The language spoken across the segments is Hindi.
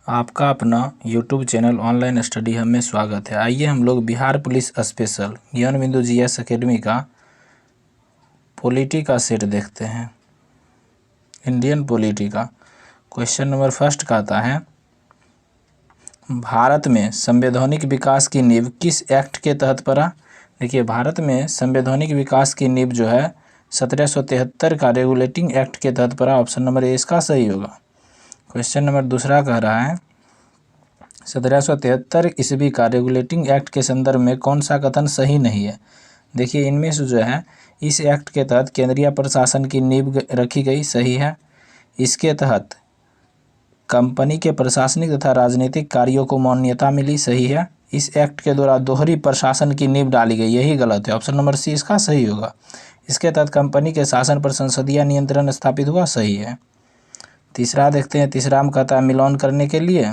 आपका अपना YouTube channel online study hub में स्वागत है। आइए हम लोग बिहार पुलिस स्पेशल ज्ञान बिंदु GS एकेडमी का पॉलिटी का सेट देखते हैं। इंडियन पॉलिटी का क्वेश्चन नंबर फर्स्ट का आता है, भारत में संवैधानिक विकास की नींव किस एक्ट के तहत पड़ा। देखिए, भारत में संवैधानिक विकास की नींव जो है 1773 का रेगुलेटिंग एक्ट के तहत पड़ा। ऑप्शन नंबर ए इसका सही होगा। क्वेश्चन नंबर दूसरा कह रहा है, 1773 ईस्वी का रेगुलेटिंग एक्ट के संदर्भ में कौन सा कथन सही नहीं है। देखिए, इनमें से जो है इस एक्ट के तहत केंद्रीय प्रशासन की नींव रखी गई, सही है। इसके तहत कंपनी के प्रशासनिक तथा राजनीतिक कार्यों को मान्यता मिली, सही है। इस एक्ट के द्वारा दोहरी प्रशासन की नींव डाली गई, यही गलत है। ऑप्शन नंबर सी इसका सही होगा। इसके तहत कंपनी के शासन पर संसदीय नियंत्रण स्थापित हुआ, सही है। तीसरा देखते हैं, तीसरा में कहता है मिलान करने के लिए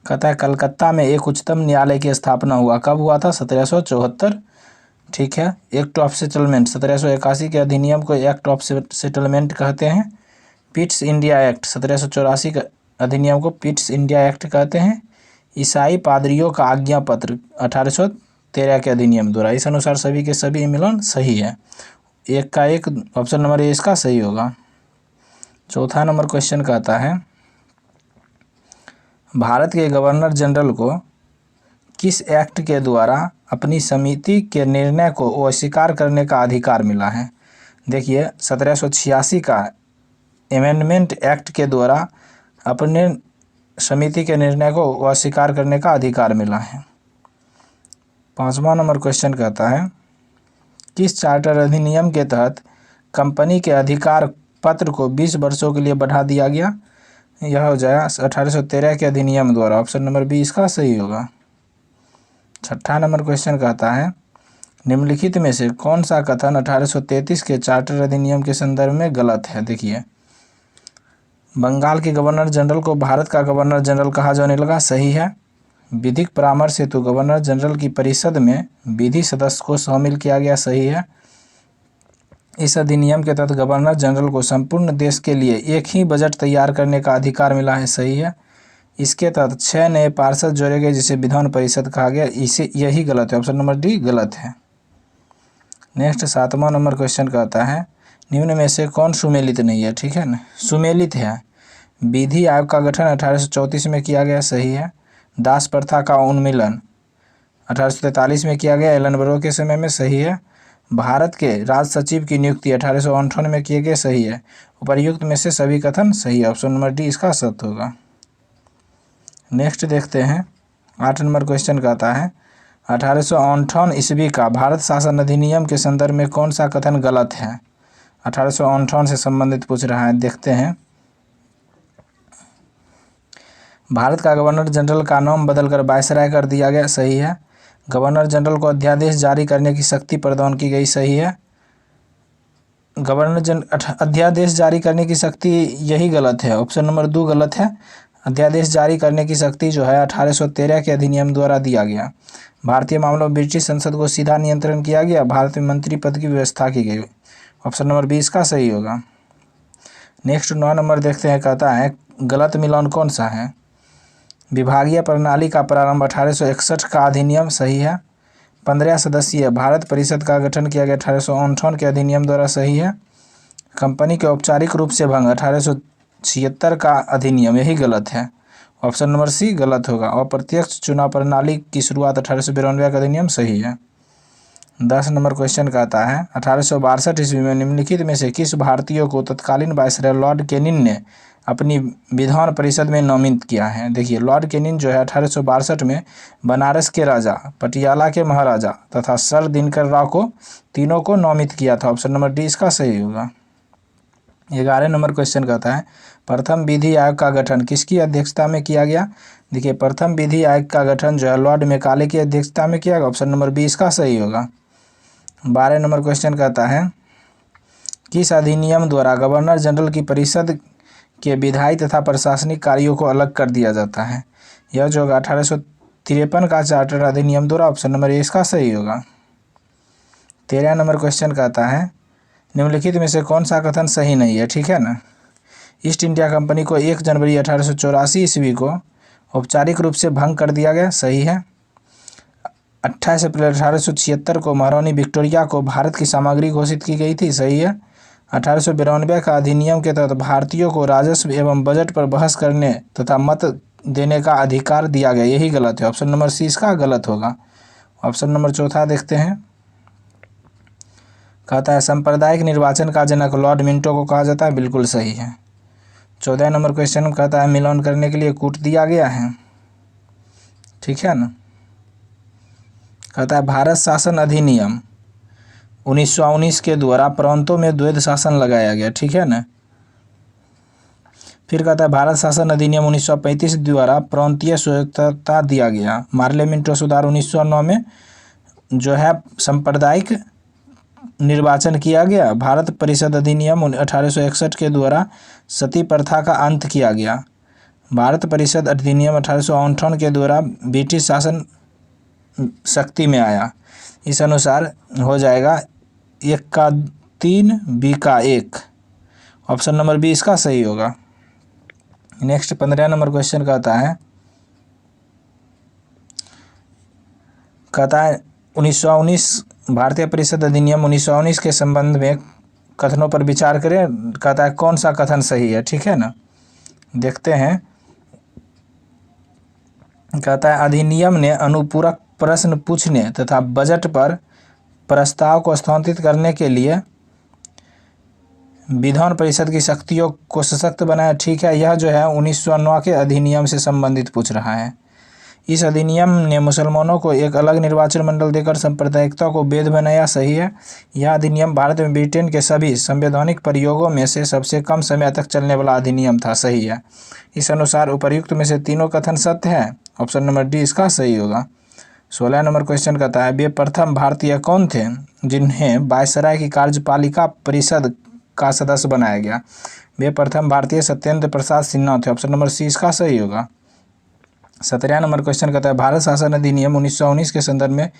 कहता है कलकत्ता में एक उच्चतम न्यायालय की स्थापना हुआ, कब हुआ था? 1774, ठीक है। एक्ट ऑफ सेटलमेंट 1781 के अधिनियम को एक्ट ऑफ सेटलमेंट कहते हैं। पिट्स इंडिया एक्ट 1784 के अधिनियम को पिट्स इंडिया एक्ट कहते हैं। ईसाई पादरियों का आज्ञा पत्र 1813 के अधिनियम द्वारा। इस अनुसार सभी के सभी मिलन सही है। एक का एक, ऑप्शन नंबर ए इसका सही होगा। चौथा नंबर क्वेश्चन कहता है, भारत के गवर्नर जनरल को किस एक्ट के द्वारा अपनी समिति के निर्णय को अस्वीकार करने का अधिकार मिला है। देखिए, 1786 का अमेंडमेंट एक्ट के द्वारा अपने समिति के निर्णय को अस्वीकार करने का अधिकार मिला है। पांचवा नंबर क्वेश्चन कहता है, किस चार्टर अधिनियम के तहत कंपनी के अधिकार पत्र को 20 वर्षों के लिए बढ़ा दिया गया। यह हो जाएगा 1813 के अधिनियम द्वारा। ऑप्शन नंबर बी इसका सही होगा। छठा नंबर क्वेश्चन कहता है, निम्नलिखित में से कौन सा कथन 1833 के चार्टर अधिनियम के संदर्भ में गलत है। देखिए, बंगाल के गवर्नर जनरल को भारत का गवर्नर जनरल कहा जाने लगा, सही है। विधिक परामर्श हेतु गवर्नर जनरल की परिषद में विधि सदस्य को शामिल किया गया, सही है। इस अधिनियम के तहत गवर्नर जनरल को संपूर्ण देश के लिए एक ही बजट तैयार करने का अधिकार मिला है, सही है। इसके तहत 6 नए पार्षद जोड़े गए जिसे विधान परिषद कहा गया, इसे यही गलत है। ऑप्शन नंबर डी गलत है। नेक्स्ट 7वां नंबर क्वेश्चन कहता है, निम्न में से कौन सुमेलित नहीं है, ठीक है ना। सुमेलित है, विधि आयोग का गठन 1834 में किया गया, सही है। दास प्रथा का उन्मूलन 1843 में किया गया, एलन बरो के समय में, सही है। भारत के राज सचिव की नियुक्ति 1858 में किए गए, सही है। उपर्युक्त में से सभी कथन सही है। ऑप्शन नंबर डी इसका सत्य होगा। नेक्स्ट देखते हैं, 8 नंबर क्वेश्चन कहता है, 1858 ईस्वी का भारत शासन अधिनियम के संदर्भ में कौन सा कथन गलत है। 1858 से संबंधित पूछ रहा है, देखते हैं। भारत का गवर्नर जनरल का नाम बदलकर वायसराय कर दिया गया, सही है। गवर्नर जनरल को अध्यादेश जारी करने की शक्ति प्रदान की गई, सही है। अध्यादेश जारी करने की शक्ति, यही गलत है। ऑप्शन नंबर 2 गलत है। अध्यादेश जारी करने की शक्ति जो है 1813 के अधिनियम द्वारा दिया गया। भारतीय मामलों में ब्रिटिश संसद को सीधा नियंत्रण किया गया। भारत में मंत्री पद की व्यवस्था की गई। ऑप्शन नंबर बी इसका सही होगा। नेक्स्ट 9 नंबर देखते हैं, कहता है गलत मिलान कौन सा है। विभागीय प्रणाली का प्रारंभ 1861 का अधिनियम, सही है। 15 सदस्यीय भारत परिषद का गठन किया गया 1858 के अधिनियम द्वारा, सही है। कंपनी के औपचारिक रूप से भंग 1876 का अधिनियम, यही गलत है। ऑप्शन नंबर सी गलत होगा। अप्रत्यक्ष चुनाव प्रणाली की शुरुआत 1892 का अधिनियम, सही है। 10 नंबर क्वेश्चन कहता है, 1862 ईस्वी में निम्नलिखित में से किस भारतीय को तत्कालीन वायसराय लॉर्ड कैनिंग ने अपनी विधान परिषद में नामित किया है। देखिए, लॉर्ड कैनिंग जो है 1862 में बनारस के राजा, पटियाला के महाराजा तथा सर दिनकर राव को तीनों को नामित किया था। ऑप्शन नंबर डी इसका सही होगा। 11 नंबर क्वेश्चन कहता है, प्रथम विधि आयोग का गठन किसकी अध्यक्षता में किया गया। देखिए, प्रथम विधि आयोग का गठन जो है लॉर्ड मैकाले की अध्यक्षता में किया गया। ऑप्शन नंबर बी इसका सही होगा। 12 नंबर क्वेश्चन कहता है, किस अधिनियम द्वारा गवर्नर जनरल की परिषद के विधायी तथा प्रशासनिक कार्यों को अलग कर दिया जाता है। यह जो होगा 1853 का चार्टर अधिनियम द्वारा। ऑप्शन नंबर ए इसका सही होगा। 13 नंबर क्वेश्चन कहता है, निम्नलिखित में से कौन सा कथन सही नहीं है, ठीक है ना। ईस्ट इंडिया कंपनी को 1 जनवरी 1884 ईस्वी को औपचारिक रूप से भंग कर दिया गया, सही है। 28 अप्रैल 1876 को महारानी विक्टोरिया को भारत की सामग्री घोषित की गई थी, सही है। 1892 का अधिनियम के तहत भारतीयों को राजस्व एवं बजट पर बहस करने तथा मत देने का अधिकार दिया गया, यही गलत है। ऑप्शन नंबर सी इसका गलत होगा। ऑप्शन नंबर चौथा देखते हैं। कहता है सांप्रदायिक निर्वाचन का जनक लॉर्ड मिंटो को कहा जाता है, बिल्कुल सही है। 14 नंबर क्वेश्चन कहता है मिलान करने के लिए कूट दिया गया है, ठीक है ना। कहता है भारत शासन अधिनियम 1919 के द्वारा प्रांतों में द्वैध शासन लगाया गया, ठीक है ना। फिर कहता है भारत शासन अधिनियम 1935 द्वारा प्रांतीय स्वायत्तता दिया गया। मार्ले मिंटो सुधार 1909 में जो है सांप्रदायिक निर्वाचन किया गया। भारत परिषद अधिनियम 1861 के द्वारा सती प्रथा का अंत किया गया। भारत परिषद अधिनियम 1858 के द्वारा ब्रिटिश शासन शक्ति में आया। इस अनुसार हो जाएगा 1 का 3 बी का 1। ऑप्शन नंबर बी इसका सही होगा। नेक्स्ट 15 नंबर क्वेश्चन कहता है 1919 भारतीय परिषद अधिनियम 1919 के संबंध में कथनों पर विचार करें। कहता है कौन सा कथन सही है, ठीक है ना। देखते हैं। कहता है अधिनियम ने अनुपूरक प्रश्न पूछने तथा बजट पर प्रस्ताव को स्थानांतरित करने के लिए विधान परिषद की शक्तियों को सशक्त बनाया, ठीक है। यह जो है 1909 के अधिनियम से संबंधित पूछ रहा है। इस अधिनियम ने मुसलमानों को एक अलग निर्वाचन मंडल देकर सांप्रदायिकता को वैध बनाया, सही है। यह अधिनियम भारत में ब्रिटेन के सभी संवैधानिक प्रयोगों में से सबसे कम समय तक चलने वाला अधिनियम था, सही है। इस अनुसार उपर्युक्त में से तीनों कथन सत्य है। ऑप्शन नंबर डी इसका सही होगा। 16 नंबर क्वेश्चन कहता है वे प्रथम भारतीय कौन थे जिन्हें वायसराय की कार्यपालिका परिषद का सदस्य बनाया गया। वे प्रथम भारतीय सत्येंद्र प्रसाद सिन्हा थे। ऑप्शन नंबर सी इसका सही होगा। 17 नंबर क्वेश्चन कहता है भारत शासन अधिनियम 1919 के संदर्भ में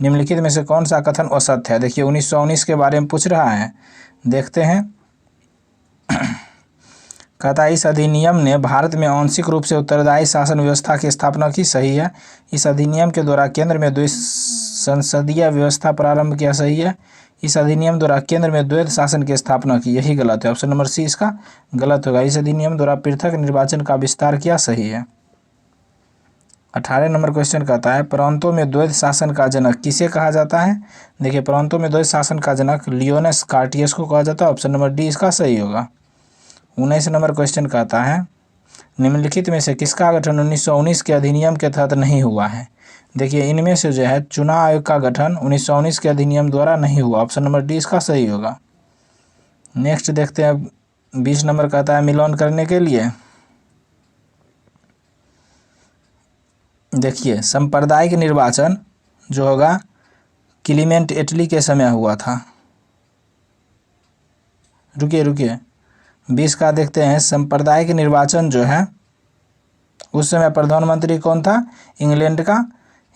निम्नलिखित में से कौन सा कथन असत्य है। देखिए 1919 के बारे में पूछ रहा है, देखते हैं। कहता है इस अधिनियम ने भारत में आंशिक रूप से उत्तरदायी शासन व्यवस्था की स्थापना की, सही है। इस अधिनियम के द्वारा केंद्र में द्वैध संसदीय व्यवस्था प्रारंभ किया, सही है। इस अधिनियम द्वारा केंद्र में द्वैध शासन की स्थापना की, यही गलत है। ऑप्शन नंबर सी इसका गलत होगा। इस अधिनियम द्वारा पृथक निर्वाचन का विस्तार किया, सही है। 18 नंबर क्वेश्चन कहता है प्रांतों में द्वैध शासन का जनक किसे कहा जाता है। देखिए प्रांतों में द्वैध शासन का जनक लियोनस कार्टियस को कहा जाता है। ऑप्शन नंबर डी इसका सही होगा। 19 नंबर क्वेश्चन कहता है निम्नलिखित में से किसका गठन 1919 के अधिनियम के तहत नहीं हुआ है। देखिए इनमें से जो है चुनाव आयोग का गठन 1919 के अधिनियम द्वारा नहीं हुआ। ऑप्शन नंबर डी इसका सही होगा। नेक्स्ट देखते हैं 20 नंबर कहता है मिलान करने के लिए। देखिए सांप्रदायिक निर्वाचन जो होगा क्लीमेंट एटली के समय हुआ था। रुकिए 20 का देखते हैं। सांप्रदायिक निर्वाचन जो है उस समय प्रधानमंत्री कौन था, इंग्लैंड का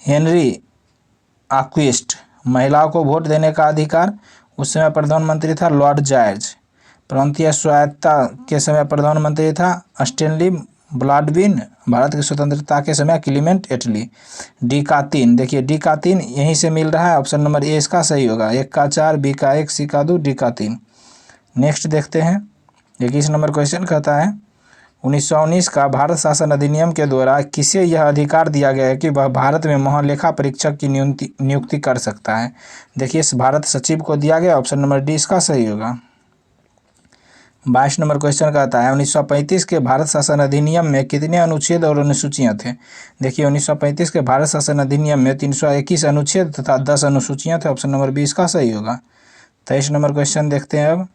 हेनरी आक्विस्ट। महिलाओं को वोट देने का अधिकार, उस समय प्रधानमंत्री था लॉर्ड जॉर्ज। प्रांतीय स्वायत्तता के समय प्रधानमंत्री था स्टैनली बाल्डविन। भारत की स्वतंत्रता के समय क्लीमेंट एटली। डी का 3, देखिए डी का 3 यहीं से मिल रहा है। ऑप्शन नंबर ए इसका सही होगा। 1 का 4, बी का 1, सी का 2, डी का 3। नेक्स्ट देखते हैं 21 नंबर क्वेश्चन कहता है 1919 का भारत शासन अधिनियम के द्वारा किसे यह अधिकार दिया गया है कि वह भारत में महालेखा परीक्षक की नियुक्ति कर सकता है। देखिए इस भारत सचिव को दिया गया। ऑप्शन नंबर डी इसका सही होगा। 22 नंबर क्वेश्चन कहता है 1935 के भारत शासन अधिनियम में कितने अनुच्छेद और अनुसूचियां थे। देखिए 1935 के भारत शासन अधिनियम में 321 अनुच्छेद तथा 10 अनुसूचियां थे। ऑप्शन नंबर बी इसका सही होगा। 23 नंबर क्वेश्चन देखते हैं अब।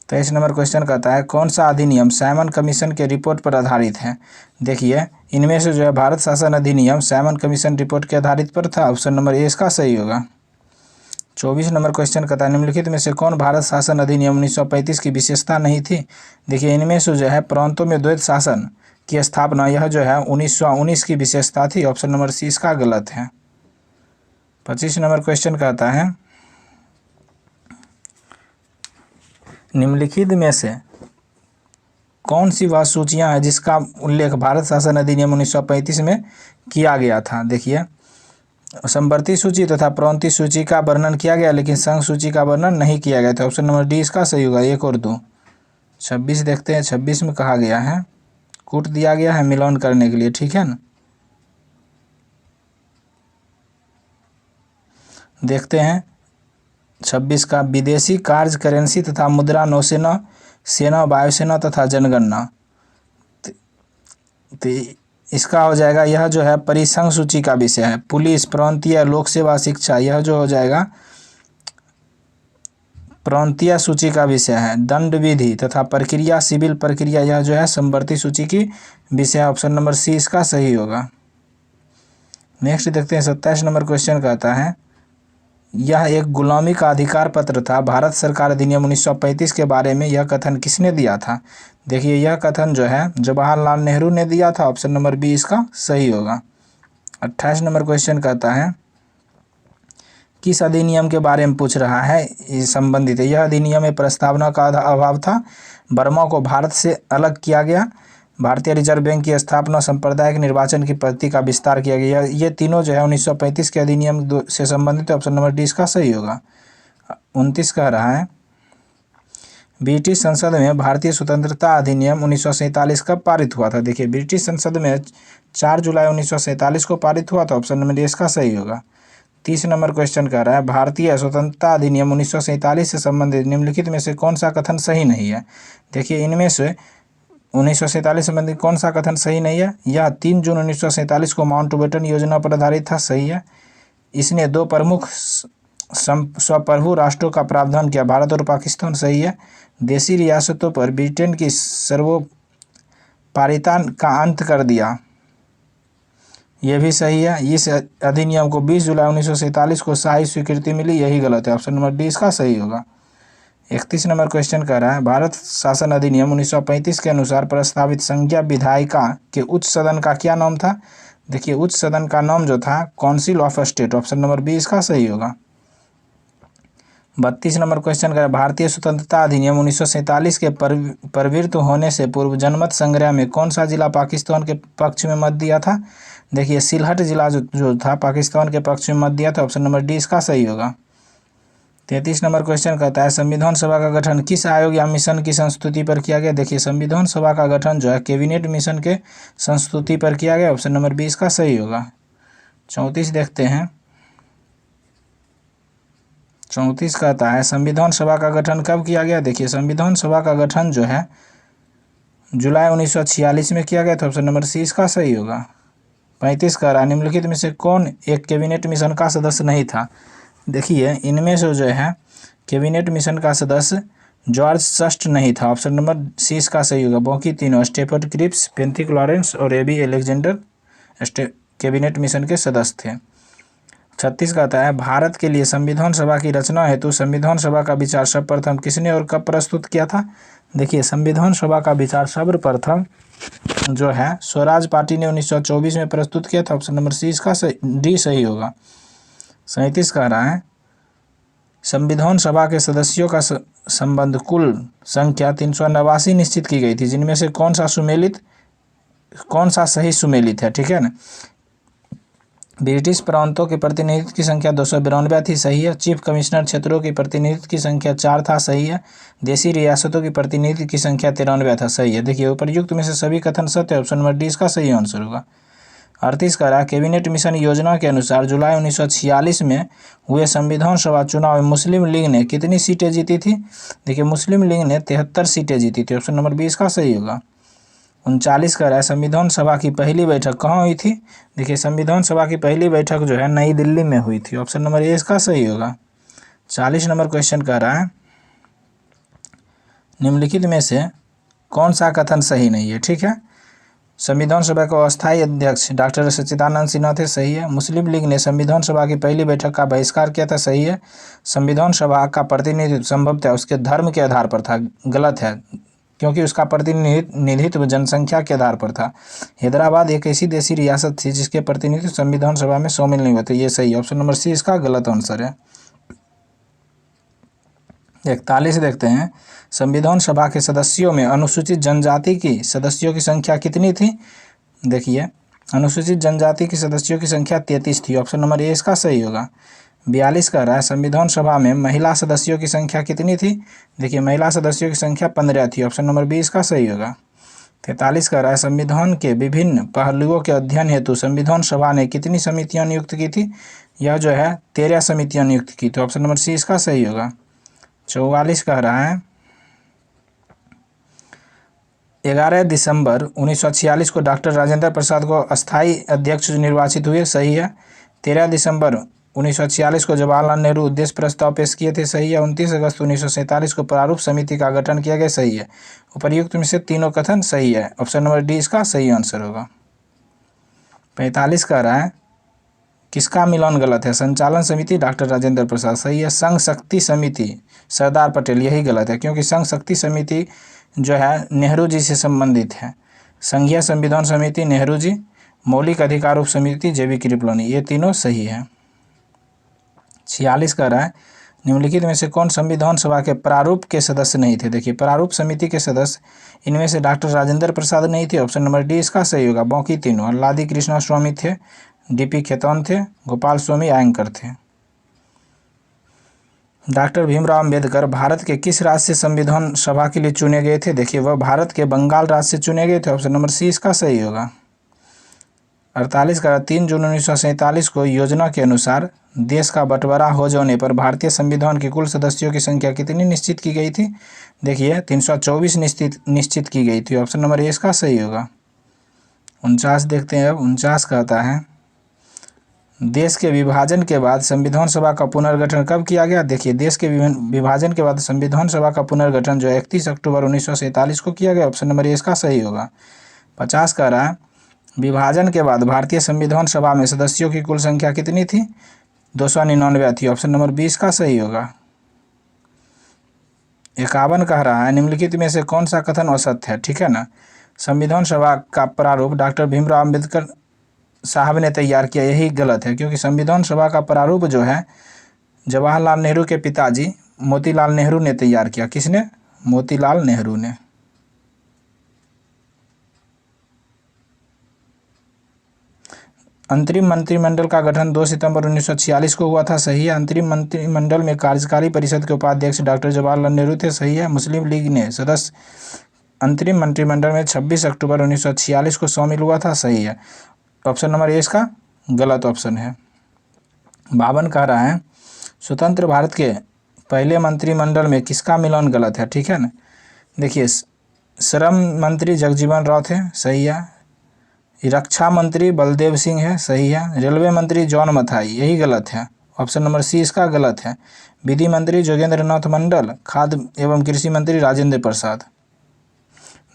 23 नंबर क्वेश्चन कहता है कौन सा अधिनियम साइमन कमीशन के रिपोर्ट पर आधारित है। देखिए इनमें से जो है भारत शासन अधिनियम साइमन कमीशन रिपोर्ट के आधारित पर था। ऑप्शन नंबर ए इसका सही होगा। 24 नंबर क्वेश्चन कहता है निम्नलिखित में से कौन भारत शासन अधिनियम 1935 की विशेषता नहीं थी। देखिए इनमें से जो है प्रांतों में द्वैध शासन की स्थापना, यह जो है 1919 की विशेषता थी। ऑप्शन नंबर सी इसका गलत है। 25 नंबर क्वेश्चन कहता है निम्नलिखित में से कौन सी वह सूचियां हैं जिसका उल्लेख भारत शासन अधिनियम 1935 में किया गया था? देखिए, समवर्ती सूची तथा प्रांतीय सूची का वर्णन किया गया, लेकिन संघ सूची का वर्णन नहीं किया गया था। ऑप्शन नंबर डी इसका सही होगा। 1 और 2। 26 देखते हैं। 26 में कहा गया है, कूट दिया गया है मिलान करने के लिए, ठीक है ना। देखते हैं 26 का, विदेशी कार्य करेंसी तथा मुद्रा, नौसेना, सेना, वायुसेना तथा जनगणना। तो इसका हो जाएगा, यह जो है परिसंघ सूची का विषय है। पुलिस, प्रांतीय, लोक सेवा, शिक्षा, यह जो हो जाएगा प्रांतीय सूची का विषय है। दंड विधि तथा प्रक्रिया, सिविल प्रक्रिया, यह जो है समवर्ती सूची की विषय है। ऑप्शन नंबर सी इसका सही होगा। नेक्स्ट देखते हैं 27 नंबर क्वेश्चन कहता है, यह एक गुलामी का अधिकार पत्र था। भारत सरकार अधिनियम 1935 के बारे में यह कथन किसने दिया था? देखिए, यह कथन जो है जवाहरलाल नेहरू ने दिया था। ऑप्शन नंबर बी इसका सही होगा। 28 नंबर क्वेश्चन कहता है, किस अधिनियम के बारे में पूछ रहा है, ये संबंधित है। यह अधिनियम में प्रस्तावना का अभाव था। बर्मा को भारत से अलग किया गया। भारतीय रिजर्व बैंक की स्थापना, सांप्रदायिक निर्वाचन की पद्धति का विस्तार किया गया। ये तीनों जो है 1935 के अधिनियम से संबंधित है। ऑप्शन नंबर डी इसका सही होगा। 29 कह रहा है, ब्रिटिश संसद में भारतीय स्वतंत्रता अधिनियम 1947 कब पारित हुआ था? देखिए, ब्रिटिश संसद में 4 जुलाई 1947 को पारित हुआ था। ऑप्शन नंबर डी इसका सही होगा। 30 नंबर क्वेश्चन कह रहा है, भारतीय स्वतंत्रता अधिनियम 1947 से संबंधित निम्नलिखित में से कौन सा कथन सही नहीं है? देखिए, इनमें से 1947 संबंधित कौन सा कथन सही नहीं है? यह 3 जून 1947 को माउंटबेटन योजना पर आधारित था, सही है। इसने 2 प्रमुख स्वप्रभु राष्ट्रों का प्रावधान किया, भारत और पाकिस्तान, सही है। देशी रियासतों पर ब्रिटेन की सर्वोपरिता का अंत कर दिया, यह भी सही है। इस अधिनियम को 20 जुलाई 1947 को शाही स्वीकृति मिली, यही गलत है। ऑप्शन नंबर डी इसका सही होगा। 31 नंबर क्वेश्चन कह रहा है, भारत शासन अधिनियम 1935 के अनुसार प्रस्तावित संज्ञा विधायिका के उच्च सदन का क्या नाम था? देखिए, उच्च सदन का नाम जो था council of state. Option number B इसका सही होगा। 32 नंबर क्वेश्चन कह रहा है, भारतीय स्वतंत्रता अधिनियम 1947 के प्रवृत्त होने से पूर्व जनमत संग्रह में कौन सा जिला पाकिस्तान के पक्ष में मत दिया था? देखिए, सिलहट जिला जो था पाकिस्तान के पक्ष में मत दिया था। ऑप्शन नंबर डी इसका सही होगा। 33 नंबर क्वेश्चन कहता है, संविधान सभा का गठन किस आयोग या मिशन की संस्तुति पर किया गया? देखिए, संविधान सभा का गठन जो है कैबिनेट मिशन के संस्तुति पर किया गया। ऑप्शन नंबर बी इसका सही होगा। 34 देखते हैं। 34 कहता है, संविधान सभा का गठन कब किया गया? देखिए, संविधान सभा का गठन जो है जुलाई 1946 में किया गया था। ऑप्शन नंबर सी इसका सही होगा। 35 कह रहा है, निम्नलिखित में से कौन एक कैबिनेट मिशन का सदस्य नहीं था? देखिए, इनमें से जो है कैबिनेट मिशन का सदस्य जॉर्ज सस्ट नहीं था। ऑप्शन नंबर सी इसका सही होगा। बाकी तीनों स्टेफर्ड क्रिप्स, पेंथिक लॉरेंस और एबी अलेक्जेंडर कैबिनेट मिशन के सदस्य थे। 36 कहता है, भारत के लिए संविधान सभा की रचना हेतु संविधान सभा का विचार सर्वप्रथम किसने और कब प्रस्तुत किया था? देखिए, संविधान सभा का विचार सर्वप्रथम जो है स्वराज पार्टी ने 1924 में प्रस्तुत किया था। ऑप्शन नंबर सी इसका डी सही होगा। 37 कह रहा है, संविधान सभा के सदस्यों का संबंध कुल संख्या 389 निश्चित की गई थी, जिनमें से कौन सा सही सुमेलित है? ठीक है ना। ब्रिटिश प्रांतों के प्रतिनिधित्व की संख्या 292 थी, सही है। चीफ कमिश्नर क्षेत्रों की प्रतिनिधित्व की संख्या 4 था, सही है। देशी रियासतों की प्रतिनिधित्व की संख्या 93 था, सही है। देखिए, उपर्युक्त में से सभी कथन सत्य है। ऑप्शन नंबर डी इसका सही आंसर होगा। 38 कह रहा, कैबिनेट मिशन योजना के अनुसार जुलाई 1946 में हुए संविधान सभा चुनाव में मुस्लिम लीग ने कितनी सीटें जीती थी? देखिए, मुस्लिम लीग ने 73 सीटें जीती थी। ऑप्शन नंबर बी इसका सही होगा। 39 कह रहा है, संविधान सभा की पहली बैठक कहाँ हुई थी? देखिए, संविधान सभा की पहली बैठक जो है नई दिल्ली में हुई थी। ऑप्शन नंबर ए इसका सही होगा। 40 नंबर क्वेश्चन कह रहा है, निम्नलिखित में से कौन सा कथन सही नहीं है? ठीक है। संविधान सभा के अस्थायी अध्यक्ष डॉक्टर सच्चिदानंद सिन्हा थे, सही है। मुस्लिम लीग ने संविधान सभा की पहली बैठक का बहिष्कार किया था, सही है। संविधान सभा का प्रतिनिधित्व संभवतः उसके धर्म के आधार पर था, गलत है, क्योंकि उसका प्रतिनिधित्व जनसंख्या के आधार पर था। हैदराबाद एक ऐसी देशी रियासत थी जिसके प्रतिनिधित्व संविधान सभा में शामिल नहीं होते, ये सही है। ऑप्शन नंबर सी इसका गलत आंसर है। 41 देखते हैं, संविधान सभा के सदस्यों में अनुसूचित जनजाति की सदस्यों की संख्या कितनी थी? देखिए, अनुसूचित जनजाति के सदस्यों की संख्या 33 थी। ऑप्शन नंबर ए इसका सही होगा। 42 कह रहा है, संविधान सभा में महिला सदस्यों की संख्या कितनी थी? देखिए, महिला सदस्यों की संख्या 15 थी। ऑप्शन नंबर बी इसका सही होगा। 43 कह रहा है, संविधान के विभिन्न पहलुओं के अध्ययन हेतु संविधान सभा ने कितनी समितियां नियुक्त की थी? यह जो है 13 समितियां नियुक्त की। तो ऑप्शन नंबर सी इसका सही होगा। 44 कह रहा है, 11 दिसंबर 1946 को डॉक्टर राजेंद्र प्रसाद को अस्थायी अध्यक्ष निर्वाचित हुए। सही है। 13 दिसंबर 1946 को जवाहरलाल नेहरू उद्देश्य प्रस्ताव पेश किए थे। सही है। 29 अगस्त 1947 को प्रारूप समिति का गठन किया गया। सही है। उपर्युक्त में से तीनों कथन सही है। ऑप्शन नंबर डी इसका सही आंसर होगा। 45 कह रहा है, किसका मिलान गलत है? संचालन समिति डॉक्टर राजेंद्र प्रसाद। सही है। संघ शक्ति समिति सरदार पटेल, यही गलत है, क्योंकि संघ शक्ति समिति जो है नेहरू जी से संबंधित है। संघीय संविधान समिति नेहरू जी, मौलिक अधिकार उप समिति जेबी कृपलानी, ये तीनों सही है। 46 कह रहा है, निम्नलिखित में से कौन संविधान सभा के प्रारूप के सदस्य नहीं थे? देखिए, प्रारूप समिति के सदस्य इनमें से डॉक्टर राजेंद्र प्रसाद नहीं थे। ऑप्शन नंबर डी इसका सही होगा। बाकी तीनों अल्लादी कृष्णा स्वामी थे, डीपी खेतौन थे, गोपाल स्वामी आयंकर थे। डॉक्टर भीमराव अंबेडकर भारत के किस राज्य से संविधान सभा के लिए चुने गए थे? देखिए, वह भारत के बंगाल राज्य से चुने गए थे। ऑप्शन नंबर सी इसका सही होगा। 48 का 3 जून 1947 को योजना के अनुसार देश का बंटवारा हो जाने पर भारतीय संविधान के कुल सदस्यों की संख्या कितनी निश्चित की गई थी? देखिए, 324 निश्चित की गई थी। ऑप्शन नंबर ए इसका सही होगा। 49 देखते हैं। अब 49 कहता है, देश के विभाजन के बाद संविधान सभा का पुनर्गठन कब किया गया? देखिए, देश के विभाजन के बाद संविधान सभा का पुनर्गठन जो 31 अक्टूबर 1947 को किया गया। ऑप्शन नंबर ए इसका सही होगा। 50 कह रहा है, विभाजन के बाद भारतीय संविधान सभा में सदस्यों की कुल संख्या कितनी थी? 299 थी। ऑप्शन नंबर 20 का सही होगा। 51 कह रहा है, निम्नलिखित में से कौन सा कथन असत्य है? ठीक है ना। संविधान सभा का प्रारूप डॉक्टर भीमराव अम्बेडकर साहब ने तैयार किया, यही गलत है, क्योंकि संविधान सभा का प्रारूप जो है जवाहरलाल नेहरू के पिताजी मोतीलाल नेहरू ने तैयार किया। किसने? मोतीलाल नेहरू ने। अंतरिम मंत्रिमंडल का गठन 2 सितंबर 1946 को हुआ था। सही है। अंतरिम मंत्रिमंडल में कार्यकारी परिषद के उपाध्यक्ष डॉक्टर जवाहरलाल नेहरू थे। सही है। मुस्लिम लीग ने सदस्य अंतरिम मंत्रिमंडल में 26 अक्टूबर 1946 को शामिल हुआ था। सही है। ऑप्शन नंबर ए इसका गलत ऑप्शन है। 52 कह रहा है, स्वतंत्र भारत के पहले मंत्रिमंडल में किसका मिलान गलत है? ठीक है ना। देखिए, श्रम मंत्री जगजीवन राव थे। सही है। रक्षा मंत्री बलदेव सिंह है। सही है। रेलवे मंत्री जॉन मथाई, यही गलत है। ऑप्शन नंबर सी इसका गलत है। विधि मंत्री जोगेंद्र नाथ मंडल, खाद्य एवं कृषि मंत्री राजेंद्र प्रसाद।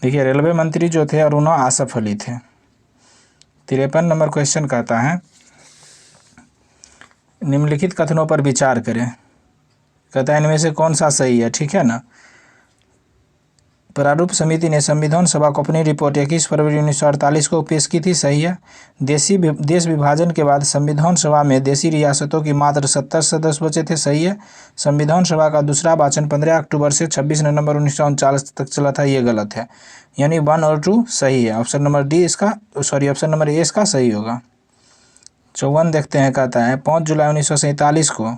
देखिए, रेलवे मंत्री जो थे अरुणा आसफ अली थे। 53 नंबर क्वेश्चन कहता है, निम्नलिखित कथनों पर विचार करें। कहता है, इनमें से कौन सा सही है? ठीक है ना। प्रारूप समिति ने संविधान सभा को अपनी रिपोर्ट 21 फरवरी 1948 को पेश की थी। सही है। देश विभाजन के बाद संविधान सभा में देशी रियासतों की मात्र 70 सदस्य बचे थे। सही है। संविधान सभा का दूसरा वाचन 15 अक्टूबर से 26 नवंबर 1939 तक चला था। ये गलत है, यानी 1 और 2 सही है। ऑप्शन नंबर डी इसका ऑप्शन नंबर ए इसका सही होगा। 54 देखते हैं। कहता है, 5 जुलाई 1947 को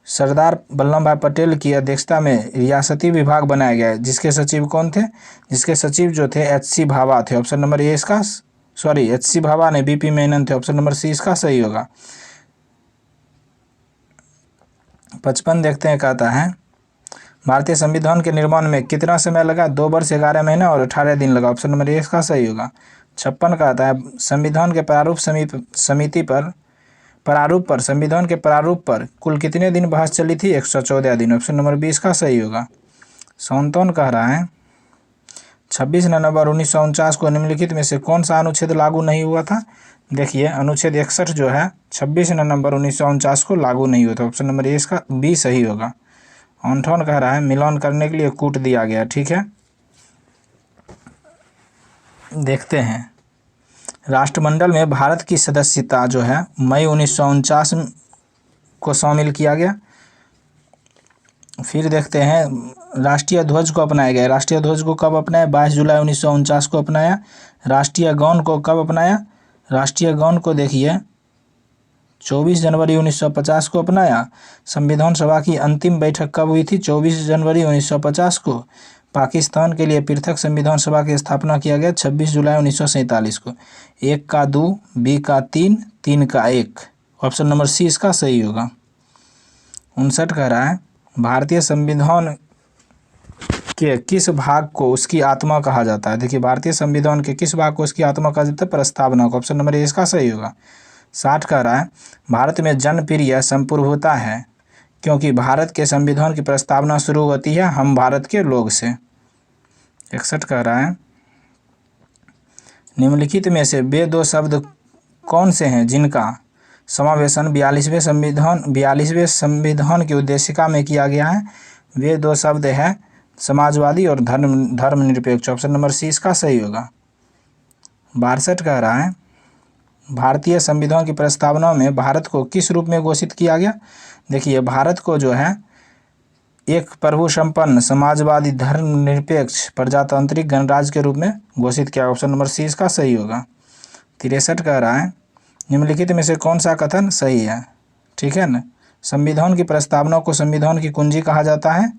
सरदार वल्लभ भाई पटेल की अध्यक्षता में रियासती विभाग बनाया गया, जिसके सचिव कौन थे? जिसके सचिव जो थे एच.सी. भाभा थे। ऑप्शन नंबर ए इसका एच.सी. भाभा ने बी.पी. मेनन थे। ऑप्शन नंबर सी इसका सही होगा। 55 देखते हैं। कहता है, भारतीय संविधान के निर्माण में कितना समय लगा? 2 वर्ष 11 महीना और 18 दिन लगा। ऑप्शन नंबर ए इसका सही होगा। 56 कहता है, संविधान के संविधान के प्रारूप पर कुल कितने दिन बहस चली थी? 114 दिन। ऑप्शन नंबर बी इसका सही होगा। 57 कह रहा है, 26 नवंबर 1949 को निम्नलिखित में से कौन सा अनुच्छेद लागू नहीं हुआ था? देखिए, अनुच्छेद 61 जो है 26 नवंबर 1949 को लागू नहीं हुआ था। ऑप्शन नंबर ए इसका बी सही होगा। 58 कह रहा है, मिलान करने के लिए कूट दिया गया। ठीक है। देखते हैं, राष्ट्रमंडल में भारत की सदस्यता जो है मई 1949 को शामिल किया गया। फिर देखते हैं राष्ट्रीय ध्वज को अपनाया गया। राष्ट्रीय ध्वज को कब अपनाया? 22 जुलाई 1949 को अपनाया। राष्ट्रीय गान को कब अपनाया? राष्ट्रीय गान को देखिए 24 जनवरी 1950 को अपनाया। संविधान सभा की अंतिम बैठक कब हुई थी? 24 जनवरी 1950 को। पाकिस्तान के लिए पृथक संविधान सभा की स्थापना किया गया 26 जुलाई 1947 को। 1 का 2, बी का 3, 3 का 1। ऑप्शन नंबर सी इसका सही होगा। 59 कह रहा है भारतीय संविधान के किस भाग को उसकी आत्मा कहा जाता है? देखिए भारतीय संविधान के किस भाग को उसकी आत्मा कहा जाता है? प्रस्तावना को। ऑप्शन नंबर ए इसका सही होगा। 60 कह रहा है भारत में जनप्रिय संप्रभुता है क्योंकि भारत के संविधान की प्रस्तावना शुरू होती है हम भारत के लोग से। 61 कह रहा है निम्नलिखित में से वे दो शब्द कौन से हैं जिनका समावेशन 42वें संविधान की उद्देशिका में किया गया है? वे दो शब्द हैं समाजवादी और धर्मनिरपेक्ष। ऑप्शन नंबर सी इसका सही होगा। 62 कह रहा है भारतीय संविधान की प्रस्तावना में भारत को किस रूप में घोषित किया गया? देखिए भारत को जो है एक प्रभु संपन्न समाजवादी धर्मनिरपेक्ष प्रजातांत्रिक गणराज्य के रूप में घोषित किया। ऑप्शन नंबर सी इसका सही होगा। 63 कह रहा है निम्नलिखित में से कौन सा कथन सही है? ठीक है ना। संविधान की प्रस्तावना को संविधान की कुंजी कहा जाता है।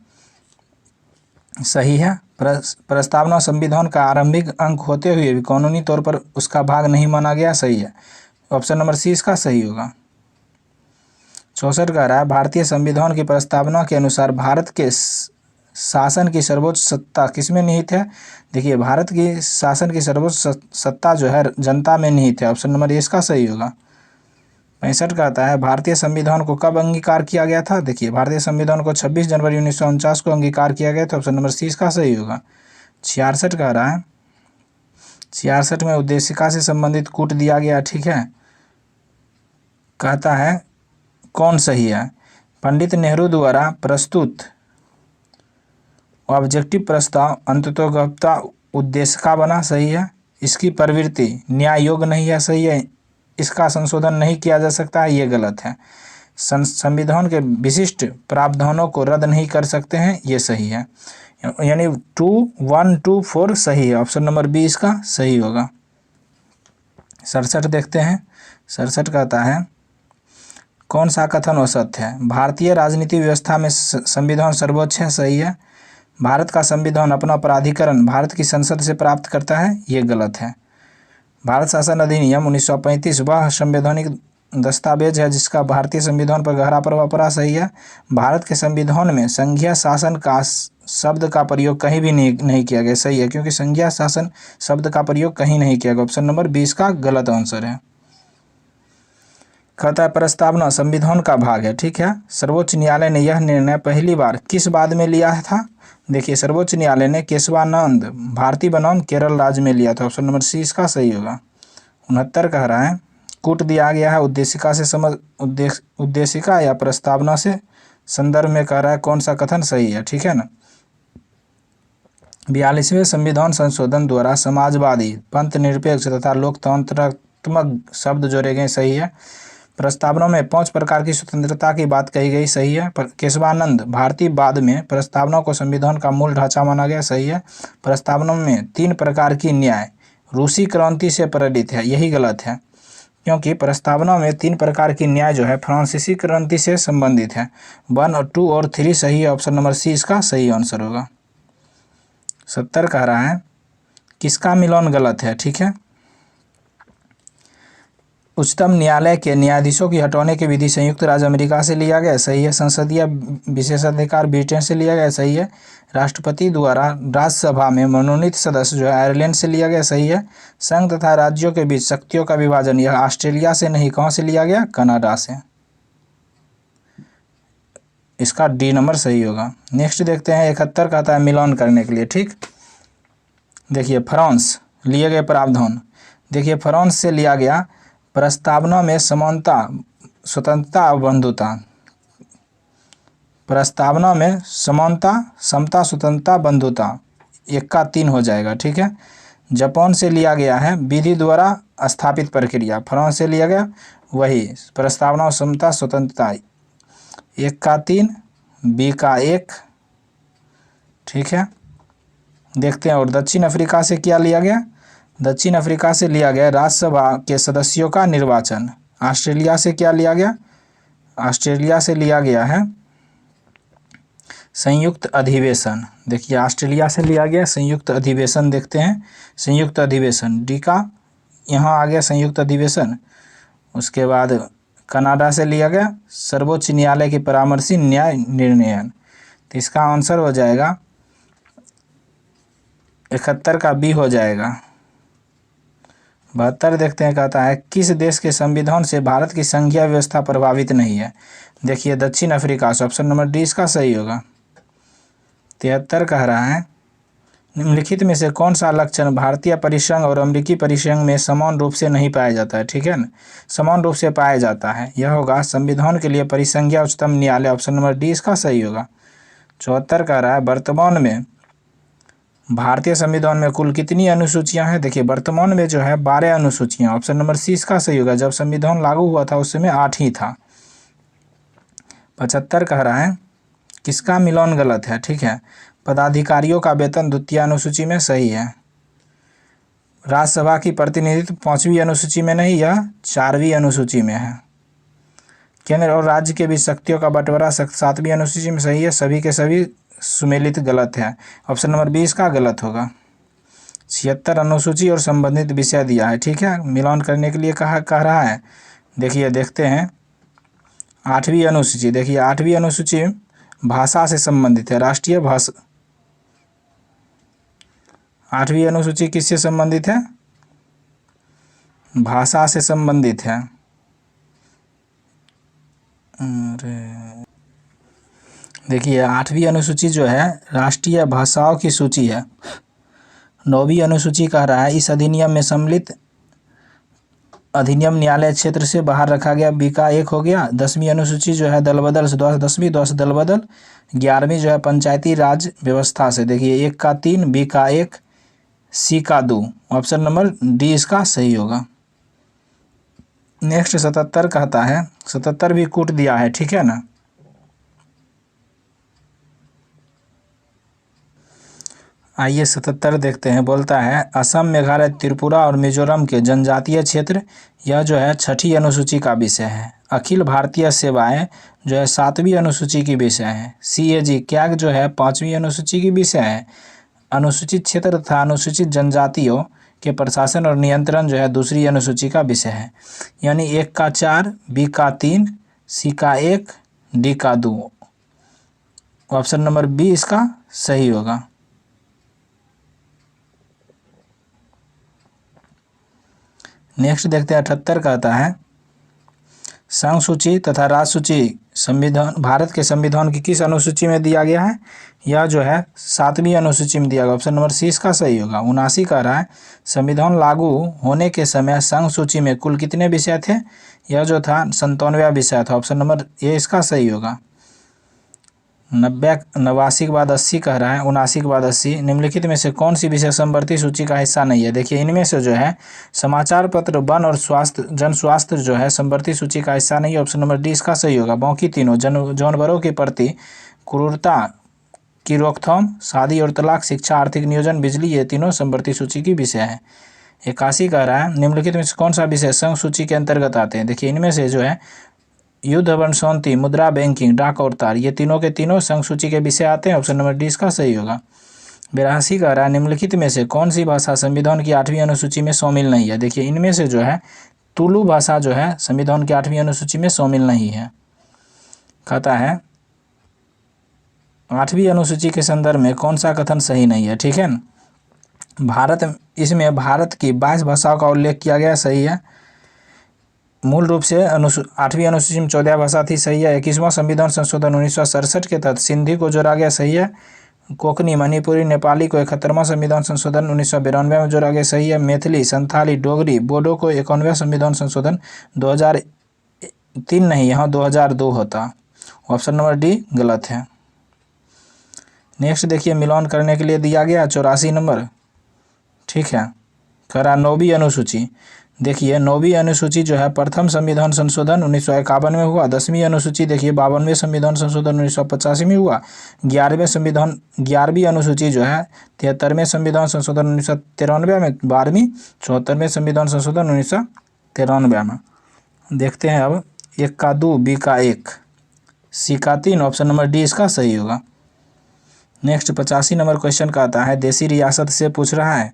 सही है। प्रस्तावना संविधान का आरंभिक अंक होते हुए भी कानूनी तौर पर उसका भाग नहीं माना गया। सही है। ऑप्शन नंबर सी इसका सही होगा। 64 कह रहा है भारतीय संविधान की प्रस्तावना के अनुसार भारत के शासन की सर्वोच्च सत्ता किसमें निहित है? देखिए भारत की शासन की सर्वोच्च सत्ता जो है जनता में निहित है। ऑप्शन नंबर ए इसका सही होगा। 65 कहता है भारतीय संविधान को कब अंगीकार किया गया था? देखिए भारतीय संविधान को 26 जनवरी 1949 को अंगीकार किया गया था। ऑप्शन नंबर सी इसका सही होगा। 66 कह रहा है 66 में उद्देशिका से संबंधित कूट दिया गया। ठीक है। कहता है कौन सही है? पंडित नेहरू द्वारा प्रस्तुत ऑब्जेक्टिव प्रस्ताव अंततोगत्वा उद्देशिका बना। सही है। इसकी प्रवृत्ति न्याय योग्य नहीं है। सही है। इसका संशोधन नहीं किया जा सकता है। ये गलत है। संविधान के विशिष्ट प्रावधानों को रद्द नहीं कर सकते हैं। ये सही है। यानी 2, 1, 2, 4 सही है। ऑप्शन नंबर बी इसका सही होगा। 67 देखते हैं। 67 कहता है कौन सा कथन असत्य है? भारतीय राजनीतिक व्यवस्था में संविधान सर्वोच्च है। सही है। भारत का संविधान अपना प्राधिकरण भारत की संसद से प्राप्त करता है। ये गलत है। भारत शासन अधिनियम 1935 वह संवैधानिक दस्तावेज है जिसका भारतीय संविधान पर गहरा प्रभाव पड़ा। सही है। भारत के संविधान में संघीय शासन का शब्द का प्रयोग कहीं भी नहीं किया गया। सही है। क्योंकि संघीय शासन शब्द का प्रयोग कहीं नहीं किया गया। ऑप्शन नंबर 20 का गलत आंसर है। कहता है प्रस्तावना संविधान का भाग है। ठीक है। सर्वोच्च न्यायालय ने यह निर्णय पहली बार किस बाद में लिया था? देखिए सर्वोच्च न्यायालय ने केशवानंद भारती बनाम केरल राज्य में लिया था। ऑप्शन नंबर सी इसका सही होगा। 69 कह रहा है कूट दिया गया है उद्देशिका से उद्देशिका या प्रस्तावना से संदर्भ में कह रहा है कौन सा कथन सही है? ठीक है ना। 42वें संविधान संशोधन द्वारा समाजवादी पंथ निरपेक्ष तथा लोकतंत्रात्मक शब्द जोड़े गए। सही है। प्रस्तावना में 5 प्रकार की स्वतंत्रता की बात कही गई। सही है। केशवानंद भारती बाद में प्रस्तावना को संविधान का मूल ढांचा माना गया। सही है। प्रस्तावना में 3 प्रकार की न्याय रूसी क्रांति से प्रेरित है। यही गलत है क्योंकि प्रस्तावना में 3 प्रकार की न्याय जो है फ्रांसीसी क्रांति से संबंधित है। 1 और 2 और 3 सही है। ऑप्शन नंबर सी इसका सही आंसर होगा। 70 कह रहा है किसका मिलान गलत है? ठीक है। उच्चतम न्यायालय के न्यायाधीशों की हटाने की विधि संयुक्त राज्य अमेरिका से लिया गया। सही है। संसदीय विशेषाधिकार ब्रिटेन से लिया गया। सही है। राष्ट्रपति द्वारा राज्यसभा में मनोनीत सदस्य जो है आयरलैंड से लिया गया। सही है। संघ तथा राज्यों के बीच शक्तियों का विभाजन यह ऑस्ट्रेलिया से नहीं कहाँ से लिया गया? कनाडा से। इसका डी नंबर सही होगा। नेक्स्ट देखते हैं 71 कहता है मिलान करने के लिए। ठीक। देखिए फ्रांस लिए गए प्रावधान। देखिए फ्रांस से लिया गया प्रस्तावना में समानता स्वतंत्रता और बंधुता। प्रस्तावना में समानता समता स्वतंत्रता बंधुता 1 का 3 हो जाएगा। ठीक है। जापान से लिया गया है विधि द्वारा स्थापित प्रक्रिया। फ्रांस से लिया गया वही प्रस्तावना समता स्वतंत्रता 1 का 3 बी का 1, ठीक है। देखते हैं, और दक्षिण अफ्रीका से क्या लिया गया? दक्षिण अफ्रीका से लिया गया राज्यसभा के सदस्यों का निर्वाचन। ऑस्ट्रेलिया से क्या लिया गया? ऑस्ट्रेलिया से लिया गया है संयुक्त अधिवेशन। देखिए, ऑस्ट्रेलिया से लिया गया संयुक्त अधिवेशन। देखते हैं, संयुक्त अधिवेशन डी का यहाँ आ गया संयुक्त अधिवेशन। उसके बाद कनाडा से लिया गया सर्वोच्च न्यायालय के परामर्शी न्याय निर्णयन। तो इसका आंसर हो जाएगा 71 का बी हो जाएगा। 72 देखते हैं, कहता है किस देश के संविधान से भारत की संघीय व्यवस्था प्रभावित नहीं है? देखिए, दक्षिण अफ्रीका से, ऑप्शन नंबर डी इसका सही होगा। 73 कह रहा है निम्नलिखित में से कौन सा लक्षण भारतीय परिसंघ और अमेरिकी परिसंघ में समान रूप से नहीं पाया जाता है? ठीक है ना, समान रूप से पाया जाता है, यह होगा संविधान के लिए परिसंघीय उच्चतम न्यायालय। ऑप्शन नंबर डी इसका सही होगा। 74 कह रहा है वर्तमान में भारतीय संविधान में कुल कितनी अनुसूचियां हैं? देखिए, वर्तमान में जो है 12 अनुसूचियां। ऑप्शन नंबर सी इसका सही होगा। जब संविधान लागू हुआ था उस समय 8 ही था। 75 कह रहा है किसका मिलान गलत है? ठीक है, पदाधिकारियों का वेतन द्वितीय अनुसूची में सही है। राज्यसभा की प्रतिनिधित्व 5वीं अनुसूची में नहीं, यह 4वीं अनुसूची में है। केंद्र और राज्य के बीच शक्तियों का बंटवारा 7वीं अनुसूची में सही है। सभी के सभी सुमेलित गलत है। ऑप्शन नंबर बी इसका गलत होगा। 76 अनुसूची और संबंधित विषय दिया है, ठीक है, मिलान करने के लिए कह रहा है। देखिए, देखते हैं 8वीं अनुसूची। देखिए, 8वीं अनुसूची भाषा से संबंधित है, राष्ट्रीय भाषा। 8वीं अनुसूची किससे संबंधित है? भाषा से संबंधित है। देखिए, 8वीं अनुसूची जो है राष्ट्रीय भाषाओं की सूची है। 9वीं अनुसूची कह रहा है इस अधिनियम में सम्मिलित अधिनियम न्यायालय क्षेत्र से बाहर रखा गया। बी का 1 हो गया। 10वीं अनुसूची जो है दल बदल से 10वीं दल बदल। 11वीं जो है पंचायती राज व्यवस्था से। देखिए, 1 का 3, बी का 1, सी का 2। ऑप्शन नंबर डी इसका सही होगा। नेक्स्ट 77 कहता है, 77 भी कूट दिया है, ठीक है ना। आइए 77 देखते हैं। बोलता है असम, मेघालय, त्रिपुरा और मिजोरम के जनजातीय क्षेत्र, यह जो है 6ठी अनुसूची का विषय है। अखिल भारतीय सेवाएं जो है 7वीं अनुसूची की विषय है। CAG कैग जो है 5वीं अनुसूची की विषय है। अनुसूचित क्षेत्र तथा अनुसूचित जनजातियों के प्रशासन और नियंत्रण जो है 2री अनुसूची का विषय है। यानी 1 का 4, बी का 3, सी का 1, डी का 2। ऑप्शन नंबर बी इसका सही होगा। नेक्स्ट देखते हैं 78 कहता है संघ सूची तथा राज्य सूची संविधान भारत के संविधान की किस अनुसूची में दिया गया है? यह जो है 7वीं अनुसूची में दिया गया। ऑप्शन नंबर सी इसका सही होगा। 79 कह रहा है संविधान लागू होने के समय संघ सूची में कुल कितने विषय थे? यह जो था 97वां विषय था। ऑप्शन नंबर ए इसका सही होगा। 89 के बाद 80 कह रहा है, 79 के बाद 80 निम्नलिखित में से कौन सी विषय समवर्ती सूची का हिस्सा नहीं है? देखिए, इनमें से जो है समाचार पत्र, वन और स्वास्थ्य, जन स्वास्थ्य जो है समवर्ती सूची का हिस्सा नहीं है। ऑप्शन नंबर डी इसका सही होगा। बाकी तीनों जानवरों के प्रति क्रूरता की रोकथाम, शादी और तलाक, शिक्षा, आर्थिक नियोजन, बिजली, ये तीनों समवर्ती सूची की विषय है। 81 कह रहा है निम्नलिखित में से कौन सा विषय संघ सूची के अंतर्गत आते हैं? देखिए, इनमें से जो है युद्ध, वन शांति, मुद्रा, बैंकिंग, डाक और तार, ये तीनों के तीनों संघ सूची के विषय आते हैं। ऑप्शन नंबर डी इसका सही होगा। 82 कह रहा है निम्नलिखित में से कौन सी भाषा संविधान की 8वीं अनुसूची में शामिल नहीं है? देखिए, इनमें से जो है तुलु भाषा जो है संविधान की 8वीं अनुसूची में शामिल नहीं है। कहता है 8वीं अनुसूची के संदर्भ में कौन सा कथन सही नहीं है? ठीक है ना, इसमें भारत की 22 भाषाओं का उल्लेख किया गया, सही है। मूल रूप से 8वीं अनुसूची में 14 भाषा थी, सही है। 21वां संविधान संशोधन 1967 के तहत सिंधी को जोड़ा गया, सही है। कोंकणी, मणिपुरी, नेपाली को 71वां संविधान संशोधन 1992 में जोड़ा गया, सही है। मैथिली, संथाली, डोगरी, बोडो को 51वां संविधान संशोधन 2003 नहीं, यहाँ 2002 होता। ऑप्शन नंबर डी गलत है। नेक्स्ट देखिए, मिलान करने के लिए दिया गया 84 नंबर, ठीक है। कह रहा 9वीं अनुसूची। देखिए 9वीं अनुसूची जो है प्रथम संविधान संशोधन 1951 में हुआ। 10वीं अनुसूची देखिए 52वें संविधान संशोधन 1985 में हुआ। 11वीं अनुसूची जो है 73वें संविधान संशोधन 1993 में। 12वीं 74वें संविधान संशोधन 1993 में। देखते हैं अब 1 का 2, बी का 1, सी का 3, ऑप्शन नंबर डी इसका सही होगा। नेक्स्ट 85 नंबर क्वेश्चन का आता है, देसी रियासत से पूछ रहा है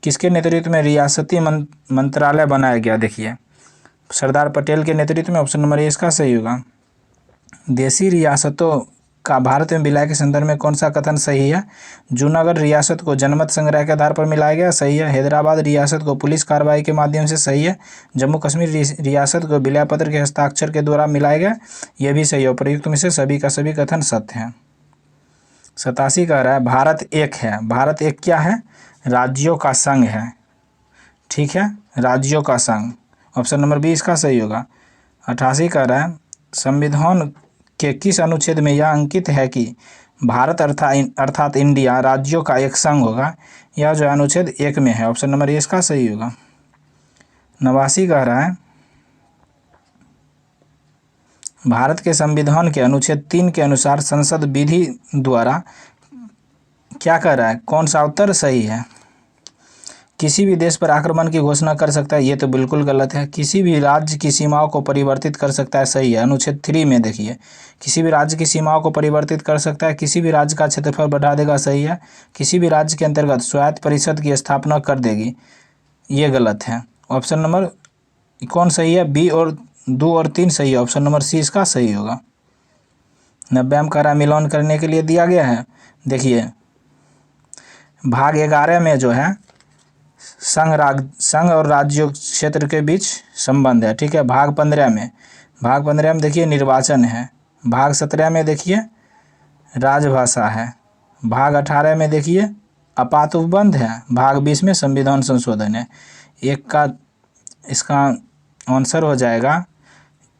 किसके नेतृत्व में रियासती मंत्रालय बनाया गया। देखिए सरदार पटेल के नेतृत्व में, ऑप्शन नंबर ए इसका सही होगा। देसी रियासतों का भारत में विलय के संदर्भ में कौन सा कथन सही है। जूनागढ़ रियासत को जनमत संग्रह के आधार पर मिलाया गया, सही है। हैदराबाद रियासत को पुलिस कार्रवाई के माध्यम से, सही है। जम्मू कश्मीर रियासत को विलय पत्र के हस्ताक्षर के द्वारा मिलाया गया, यह भी सही है। प्रयुक्त में से सभी का सभी कथन सत्य है। 87 कह रहा है भारत एक है। भारत एक क्या है, राज्यों का संघ है, ठीक है, राज्यों का संघ, ऑप्शन नंबर बी इसका सही होगा। 88 कह रहा है संविधान के किस अनुच्छेद में यह अंकित है कि भारत अर्थात इंडिया राज्यों का एक संघ होगा। यह जो अनुच्छेद 1 में है, ऑप्शन नंबर ए इसका सही होगा। 89 कह रहा है भारत के संविधान के अनुच्छेद 3 के अनुसार संसद विधि द्वारा क्या कह रहा है, कौन सा उत्तर सही है। किसी भी देश पर आक्रमण की घोषणा कर सकता है, ये तो बिल्कुल गलत है। किसी भी राज्य की सीमाओं को परिवर्तित कर सकता है, सही है। अनुच्छेद 3 में देखिए किसी भी राज्य की सीमाओं को परिवर्तित कर सकता है, किसी भी राज्य का क्षेत्रफल बढ़ा देगा, सही है। किसी भी राज्य के अंतर्गत स्वायत्त परिषद की स्थापना कर देगी, ये गलत है। ऑप्शन नंबर कौन सही है, बी और 2 और 3 सही है, ऑप्शन नंबर सी इसका सही होगा। 90 में कह रहा मिलान करने के लिए दिया गया है। देखिए भाग 11 में जो है संघ और राज्य क्षेत्र के बीच संबंध है, ठीक है। भाग 15 में देखिए निर्वाचन है। भाग 17 में देखिए राजभाषा है। भाग 18 में देखिए आपात उपबंध है। भाग 20 में संविधान संशोधन है। एक का इसका आंसर हो जाएगा,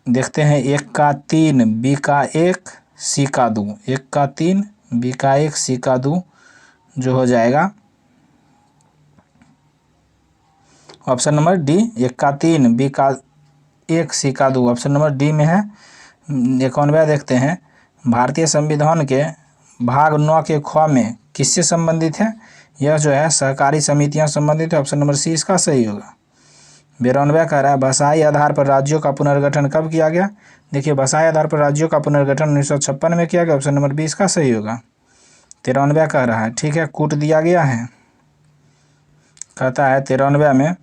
देखते हैं 1 का 3, बी का 1, सी का 2। 1 का 3, बी का 1, सी का 2 जो हो जाएगा ऑप्शन नंबर डी। 1 का 3, बी का 1, सी का 2 ऑप्शन नंबर डी में है। 91 देखते हैं भारतीय संविधान के भाग 9 के ख में किससे संबंधित है। यह जो है सहकारी समितियां संबंधित है, ऑप्शन नंबर सी इसका सही होगा। 92 कह रहा है भाषाई आधार पर राज्यों का पुनर्गठन कब किया गया। देखिए भाषाई आधार पर राज्यों का पुनर्गठन 1956 में किया गया, ऑप्शन नंबर बी इसका सही होगा। 93 कह रहा है, ठीक है, कूट दिया गया है। कहता है 93 में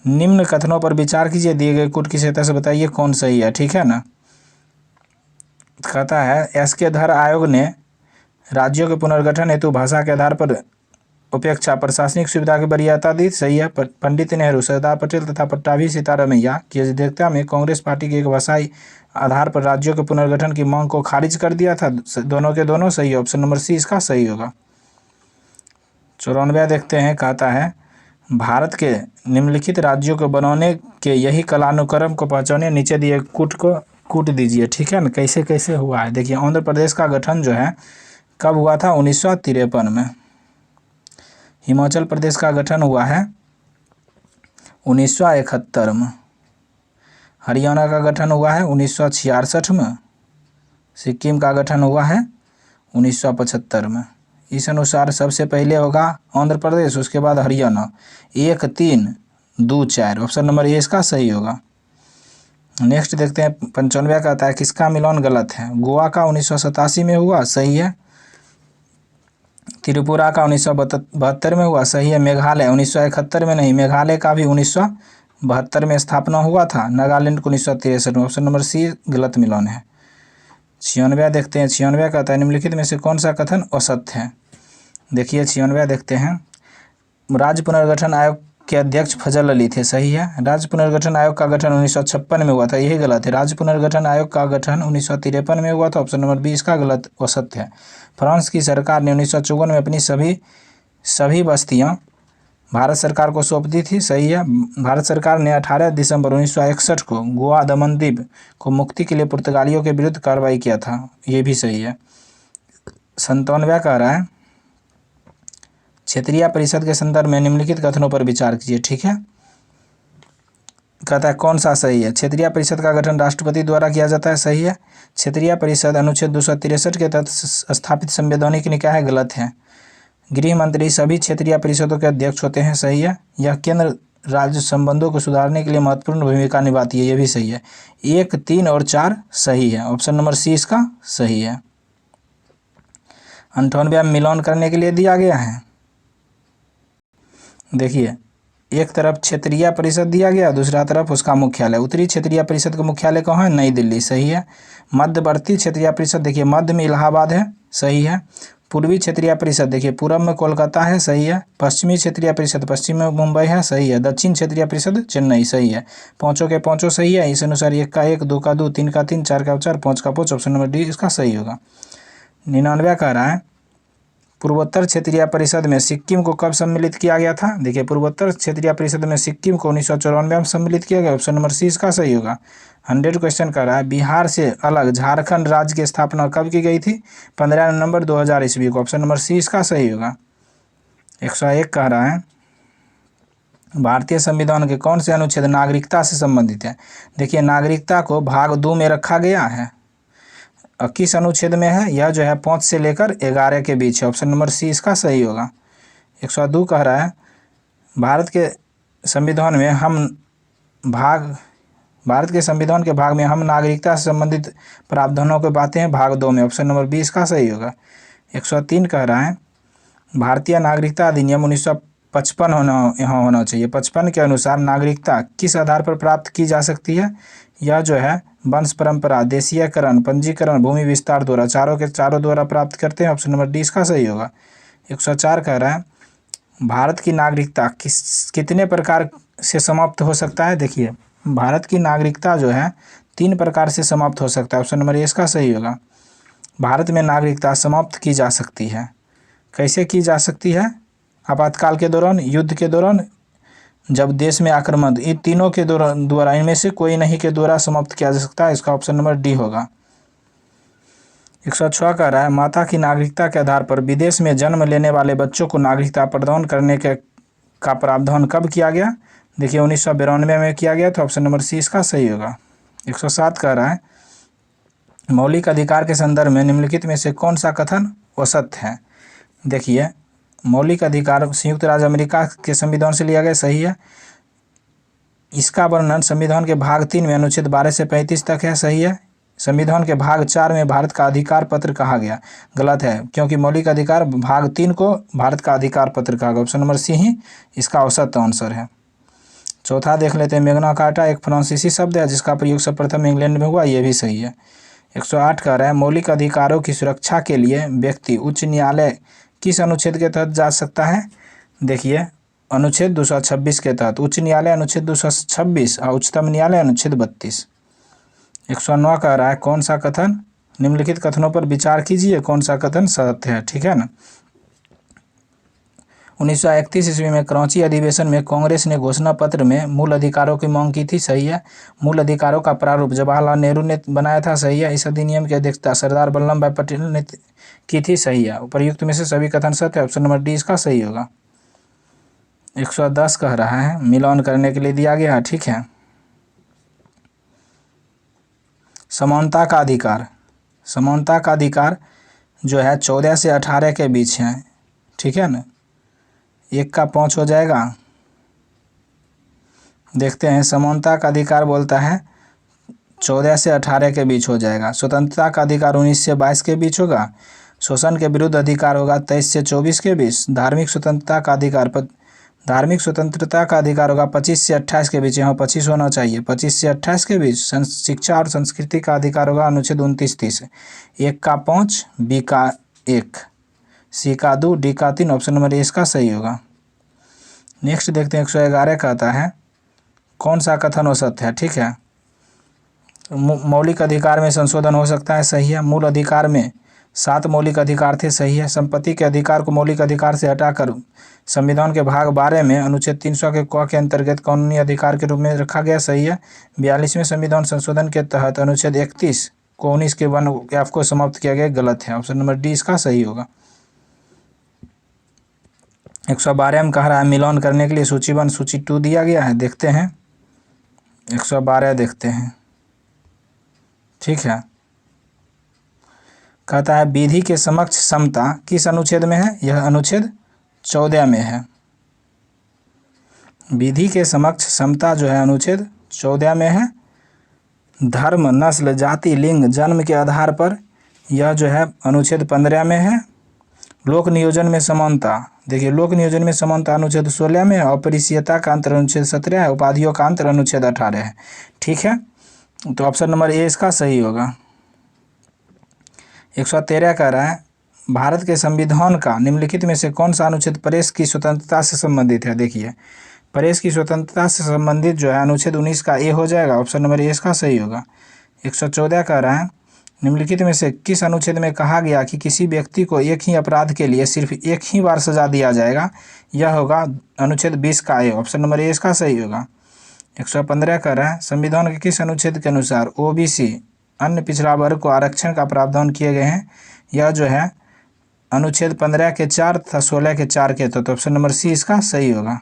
निम्न कथनों पर विचार कीजिए, दिए गए कूट की सहायता से बताइए कौन सही है, ठीक है ना। कहता है एस.के. धर आयोग ने राज्यों के पुनर्गठन हेतु भाषा के आधार पर उपेक्षा प्रशासनिक सुविधा की वरीयता दी, सही है। पंडित नेहरू, सरदार पटेल तथा पट्टाभी सीतारामैया की अध्यक्षता में कांग्रेस पार्टी के एक भाषाई आधार पर राज्यों के पुनर्गठन की मांग को खारिज कर दिया था, दोनों के दोनों सही है, ऑप्शन नंबर सी इसका सही होगा। 94 देखते हैं, कहता है भारत के निम्नलिखित राज्यों को बनाने के यही कालानुक्रम को पहचाने, नीचे दिए कूट को कूट दीजिए, ठीक है ना। कैसे कैसे हुआ है देखिए, आंध्र प्रदेश का गठन जो है कब हुआ था, 1953 में। हिमाचल प्रदेश का गठन हुआ है 1971 में। हरियाणा का गठन हुआ है 1966 में। सिक्किम का गठन हुआ है 1975 में। इस अनुसार सबसे पहले होगा आंध्र प्रदेश, उसके बाद हरियाणा। 1, 3, 2, 4 ऑप्शन नंबर ए इसका सही होगा। नेक्स्ट देखते हैं 95 का आता है किसका मिलान गलत है। गोवा का 1987 में हुआ, सही है। त्रिपुरा का 1972 में हुआ, सही है। मेघालय 1971 में नहीं, मेघालय का भी 1972 में स्थापना हुआ था। नागालैंड को 1963 में, ऑप्शन नंबर सी गलत मिलान है। 96 देखते हैं, 96 का आता है निम्नलिखित में से कौन सा कथन असत्य है। देखिए 96 देखते हैं राज्य पुनर्गठन आयोग के अध्यक्ष फजल अली थे, सही है। राज्य पुनर्गठन आयोग का गठन 1956 में हुआ था, यही गलत है। राज्य पुनर्गठन आयोग का गठन 1953 में हुआ था, ऑप्शन नंबर बी इसका गलत असत्य है। फ्रांस की सरकार ने 1954 में अपनी सभी बस्तियां भारत सरकार को सौंप दी थी, सही है। भारत सरकार ने 18 दिसंबर 1961 को गोवा दमन द्वीप को मुक्ति के लिए पुर्तगालियों के विरुद्ध कार्रवाई किया था, ये भी सही है। 97 कह रहा है क्षेत्रीय परिषद के संदर्भ में निम्नलिखित कथनों पर विचार कीजिए। ठीक है, कहता है कौन सा सही है। क्षेत्रीय परिषद का गठन राष्ट्रपति द्वारा किया जाता है, सही है। क्षेत्रीय परिषद अनुच्छेद 263 के तहत स्थापित संवैधानिक निकाय है, गलत है। गृह मंत्री सभी क्षेत्रीय परिषदों के अध्यक्ष होते हैं, सही है। यह केंद्र राज्य संबंधों को सुधारने के लिए महत्वपूर्ण भूमिका निभाती है, यह भी सही है। 1, 3 और 4 सही है। ऑप्शन नंबर सी इसका सही है। 98 मिलान करने के लिए दिया गया है। देखिए, एक तरफ क्षेत्रीय परिषद दिया गया, दूसरा तरफ उसका मुख्यालय। उत्तरी क्षेत्रीय परिषद का मुख्यालय कहाँ है? नई दिल्ली, सही है। मध्यवर्ती क्षेत्रीय परिषद देखिए मध्य में इलाहाबाद है, सही है। पूर्वी क्षेत्रीय परिषद देखिए पूर्व में कोलकाता है, सही है। पश्चिमी क्षेत्रीय परिषद पश्चिम में मुंबई है, सही है। दक्षिण क्षेत्रीय परिषद चेन्नई, सही है। पाँचों के पाँचों सही है। इस अनुसार 1 का 1, 2 का 2, 3 का 3, 4 का 4, 5 का 5, ऑप्शन नंबर डी इसका सही होगा। 99 कह रहा है पूर्वोत्तर क्षेत्रीय परिषद में सिक्किम को कब सम्मिलित किया गया था? देखिए, पूर्वोत्तर क्षेत्रीय परिषद में सिक्किम को 1994 में सम्मिलित किया गया, ऑप्शन नंबर सी इसका सही होगा। 100 क्वेश्चन कर रहा है बिहार से अलग झारखंड राज्य की स्थापना कब की गई थी? 15 नवंबर 2000 ईस्वी को, ऑप्शन नंबर सी इसका सही होगा। 101 कह रहा है भारतीय संविधान के कौन से अनुच्छेद नागरिकता से संबंधित है? देखिए, नागरिकता को भाग 2 में रखा गया है। किस अनुच्छेद में है? यह जो है 5 से लेकर 11 के बीच है, ऑप्शन नंबर सी इसका सही होगा। 102 कह रहा है भारत के संविधान के भाग में हम नागरिकता से संबंधित प्रावधानों को पाते हैं भाग 2 में, ऑप्शन नंबर बी इसका सही होगा। 103 कह रहा है भारतीय नागरिकता अधिनियम 1955 यहाँ होना चाहिए। 55 के अनुसार नागरिकता किस आधार पर प्राप्त की जा सकती है? यह जो है वंश परंपरा, देशीयकरण, पंजीकरण, भूमि विस्तार द्वारा, चारों के चारों द्वारा प्राप्त करते हैं, ऑप्शन नंबर डी इसका सही होगा। 104 कह रहा है भारत की नागरिकता कितने प्रकार से समाप्त हो सकता है? देखिए, भारत की नागरिकता जो है 3 प्रकार से समाप्त हो सकता है, ऑप्शन नंबर ए इसका सही होगा। भारत में नागरिकता समाप्त की जा सकती है। कैसे की जा सकती है? आपातकाल के दौरान, युद्ध के दौरान, जब देश में आक्रमण, इन तीनों के द्वारा इनमें से कोई नहीं के द्वारा समाप्त किया जा सकता है, इसका ऑप्शन नंबर डी होगा। 106 कह रहा है माता की नागरिकता के आधार पर विदेश में जन्म लेने वाले बच्चों को नागरिकता प्रदान करने का प्रावधान कब किया गया? देखिए, 1992 में किया गया, तो ऑप्शन नंबर सी इसका सही होगा। 107 कह रहा है मौलिक अधिकार के संदर्भ में निम्नलिखित में से कौन सा कथन असत्य है? देखिए, मौलिक अधिकार संयुक्त राज्य अमेरिका के संविधान से लिया गया, सही है। इसका वर्णन संविधान के भाग 3 में अनुच्छेद 12 से 35 तक है, सही है। संविधान के भाग 4 में भारत का अधिकार पत्र कहा गया, गलत है, क्योंकि मौलिक अधिकार भाग 3 को भारत का अधिकार पत्र कहा गया, ऑप्शन नंबर सी ही इसका औसत आंसर है। चौथा देख लेते हैं, मैग्ना कार्टा एक फ्रांसीसी शब्द है जिसका प्रयोग सर्वप्रथम इंग्लैंड में हुआ, यह भी सही है। 108 कह रहा है मौलिक अधिकारों की सुरक्षा के लिए व्यक्ति उच्च न्यायालय किस अनुच्छेद के तहत जा सकता है? देखिए, अनुच्छेद 226 के तहत। उच्च न्यायालय अनुच्छेद 226 और उच्चतम न्यायालय अनुच्छेद 32। 109 कह रहा है कौन सा कथन? निम्नलिखित कथनों पर विचार कीजिए, कौन सा कथन सत्य है, ठीक है ना। 1931 ईस्वी में कराची अधिवेशन में कांग्रेस ने घोषणा पत्र में मूल अधिकारों की मांग की थी, सही है। मूल अधिकारों का प्रारूप जवाहरलाल नेहरू ने बनाया था, सही है। इस अधिनियम की अध्यक्षता सरदार वल्लभ भाई पटेल ने की थी, सही है। उपर्युक्त में से सभी कथन सत्य है, ऑप्शन नंबर डी इसका सही होगा। 110 कह रहा है मिलान करने के लिए दिया गया है, ठीक है। समानता का अधिकार, समानता का अधिकार जो है 14 से 18 के बीच है, ठीक है ना। 1 का 5 हो जाएगा। देखते हैं, समानता का अधिकार बोलता है 14 से 18 के बीच हो जाएगा। स्वतंत्रता का अधिकार 19 से 22 के बीच होगा। शोषण के विरुद्ध अधिकार होगा 23 से 24 के बीच। धार्मिक स्वतंत्रता का अधिकार होगा 25 से 28 के बीच, यहाँ 25 होना चाहिए, 25 से 28 के बीच। शिक्षा और संस्कृति का अधिकार होगा अनुच्छेद 29-30। 1 का 5, बी का 1, सी का 2, डी का 3, ऑप्शन नंबर ए इसका सही होगा। नेक्स्ट देखते हैं, 111 कहता है कौन सा कथन असत्य है, ठीक है। मौलिक अधिकार में संशोधन हो सकता है, सही है। मूल अधिकार में 7 मौलिक अधिकार थे, सही है। संपत्ति के अधिकार को मौलिक अधिकार से हटाकर संविधान के भाग 12 में अनुच्छेद 300 के क के अंतर्गत कानूनी अधिकार के रूप में रखा गया, सही है। 42वें संविधान संशोधन के तहत अनुच्छेद 31 को 19 के वन एफ को समाप्त किया गया, गलत है, ऑप्शन नंबर डी इसका सही होगा। 112 में कह रहा है मिलान करने के लिए सूची 1 सूची 2 दिया गया है। देखते हैं 112 देखते हैं। ठीक है, कहता है विधि के समक्ष समता किस अनुच्छेद में है? यह अनुच्छेद 14 में है। विधि के समक्ष समता जो है अनुच्छेद 14 में है। धर्म, नस्ल, जाति, लिंग, जन्म के आधार पर यह जो है अनुच्छेद 15 में है। लोक नियोजन में समानता, देखिए लोक नियोजन में समानता अनुच्छेद 16 में है। अपरिसीयता का अंतर अनुच्छेद 17 है। उपाधियों का अंतर अनुच्छेद 18 है। ठीक है, तो ऑप्शन नंबर ए इसका सही होगा। 113 कह रहा है भारत के संविधान का निम्नलिखित में से कौन सा अनुच्छेद प्रेस की स्वतंत्रता से संबंधित है? देखिए प्रेस की स्वतंत्रता से संबंधित जो है अनुच्छेद 19 का ए हो जाएगा। ऑप्शन नंबर ए इसका सही होगा। 114 कह रहा है निम्नलिखित में से किस अनुच्छेद में कहा गया कि किसी व्यक्ति को एक ही अपराध के लिए सिर्फ एक ही बार सजा दिया जाएगा? यह होगा अनुच्छेद 20 का ए। ऑप्शन नंबर ए इसका सही होगा। 115 कह रहा है संविधान के किस अनुच्छेद के अनुसार ओबीसी अन्य पिछड़ा वर्ग को आरक्षण का प्रावधान किए गए हैं? यह जो है अनुच्छेद 15 के 4 तथा 16 के 4 के तो ऑप्शन नंबर सी इसका सही होगा।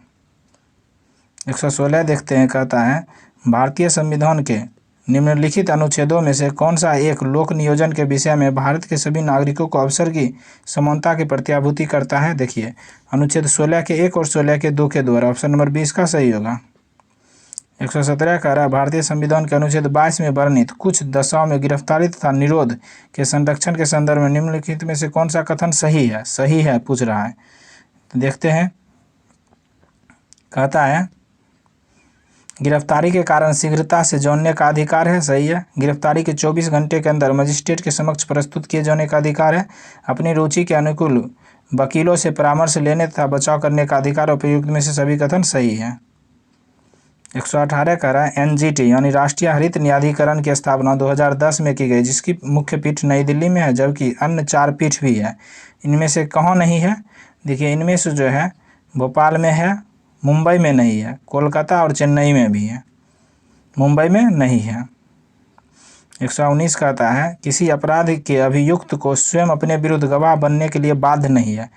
116 देखते हैं, कहता है भारतीय संविधान के निम्नलिखित अनुच्छेदों में से कौन सा एक लोक नियोजन के विषय में भारत के सभी नागरिकों को अवसर की समानता की प्रत्याभूति करता है? देखिए अनुच्छेद 16 के 1 और 16 के 2 के द्वारा। ऑप्शन नंबर 20 का सही होगा। 117 कह रहा है भारतीय संविधान के अनुच्छेद 22 में वर्णित कुछ दशाओं में गिरफ्तारी तथा निरोध के संरक्षण के संदर्भ में निम्नलिखित में से कौन सा कथन सही है? सही है पूछ रहा है, तो देखते हैं। कहता है गिरफ्तारी के कारण शीघ्रता से जानने का अधिकार है। सही है। गिरफ्तारी के 24 घंटे के अंदर मजिस्ट्रेट के समक्ष प्रस्तुत किए जाने का अधिकार है। अपनी रुचि के अनुकूल वकीलों से परामर्श लेने तथा बचाव करने का अधिकार। उपयुक्त में से सभी कथन सही है। 118 कह रहा है एनजीटी यानी राष्ट्रीय हरित न्यायाधिकरण की स्थापना 2010 में की गई, जिसकी मुख्य पीठ नई दिल्ली में है, जबकि अन्य 4 पीठ भी है। इनमें से कहाँ नहीं है? देखिए इनमें से जो है भोपाल में है, मुंबई में नहीं है, कोलकाता और चेन्नई में भी है, मुंबई में नहीं है। 119 कहता है किसी अपराध के अभियुक्त को स्वयं अपने विरुद्ध गवाह बनने के लिए बाध्य नहीं है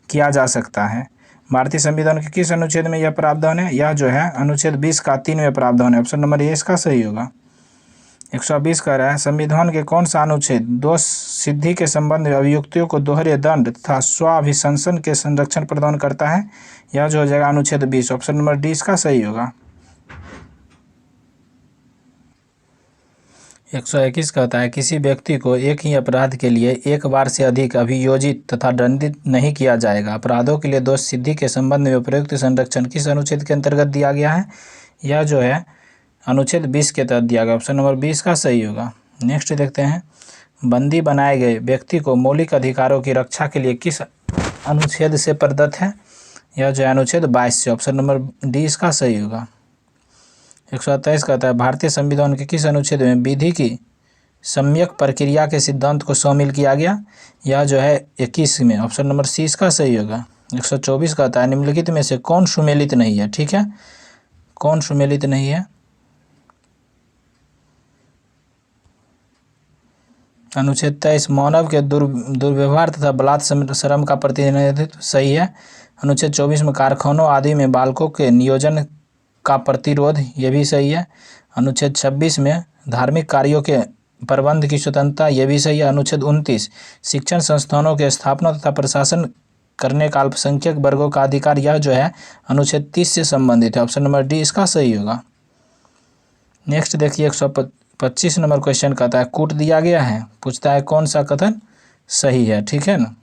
किया जा सकता है। भारतीय संविधान के किस अनुच्छेद में यह प्रावधान है? यह जो है अनुच्छेद 20 का 3वें प्रावधान है। ऑप्शन नंबर ए इसका सही होगा। 120 कह रहा है संविधान के कौन सा अनुच्छेद दोष सिद्धि के संबंध में अभियुक्तों को दोहरे दंड तथा स्वाभिशंसन के संरक्षण प्रदान करता है? यह जो हो जाएगा अनुच्छेद 20। ऑप्शन नंबर डी इसका सही होगा। 121 कहता है किसी व्यक्ति को एक ही अपराध के लिए एक बार से अधिक अभियोजित तथा दंडित नहीं किया जाएगा। अपराधों के लिए दोष सिद्धि के संबंध में उपयुक्त संरक्षण किस अनुच्छेद के अंतर्गत दिया गया है? यह जो है अनुच्छेद 20 के तहत दिया गया। ऑप्शन नंबर 20 का सही होगा। नेक्स्ट देखते हैं बंदी बनाए गए व्यक्ति को मौलिक अधिकारों की रक्षा के लिए किस अनुच्छेद से प्रदत्त है? यह जो है अनुच्छेद 22 से। ऑप्शन नंबर डी इसका सही होगा। 127 कहता है भारतीय संविधान के किस अनुच्छेद में विधि की सम्यक प्रक्रिया के सिद्धांत को शामिल किया गया? यह जो है 21 में। ऑप्शन नंबर सी इसका सही होगा। 124 कहता है निम्नलिखित में से कौन सुमेलित नहीं है? ठीक है, कौन सुमेलित नहीं है? अनुच्छेद 23 मानव के दुर्व्यवहार तथा बलात् श्रम का प्रतिनिधित्व। सही है। अनुच्छेद 24 में कारखानों आदि में बालकों के नियोजन का प्रतिरोध, ये भी सही है। अनुच्छेद 26 में धार्मिक कार्यों के प्रबंध की स्वतंत्रता, ये भी सही है। अनुच्छेद 29 शिक्षण संस्थानों के स्थापना तथा प्रशासन करने का अल्पसंख्यक वर्गों का अधिकार, यह जो है अनुच्छेद 30 से संबंधित है। ऑप्शन नंबर डी इसका सही होगा। नेक्स्ट देखिए 125 नंबर क्वेश्चन कहता है कूट दिया गया है, पूछता है कौन सा कथन सही है? ठीक है ना।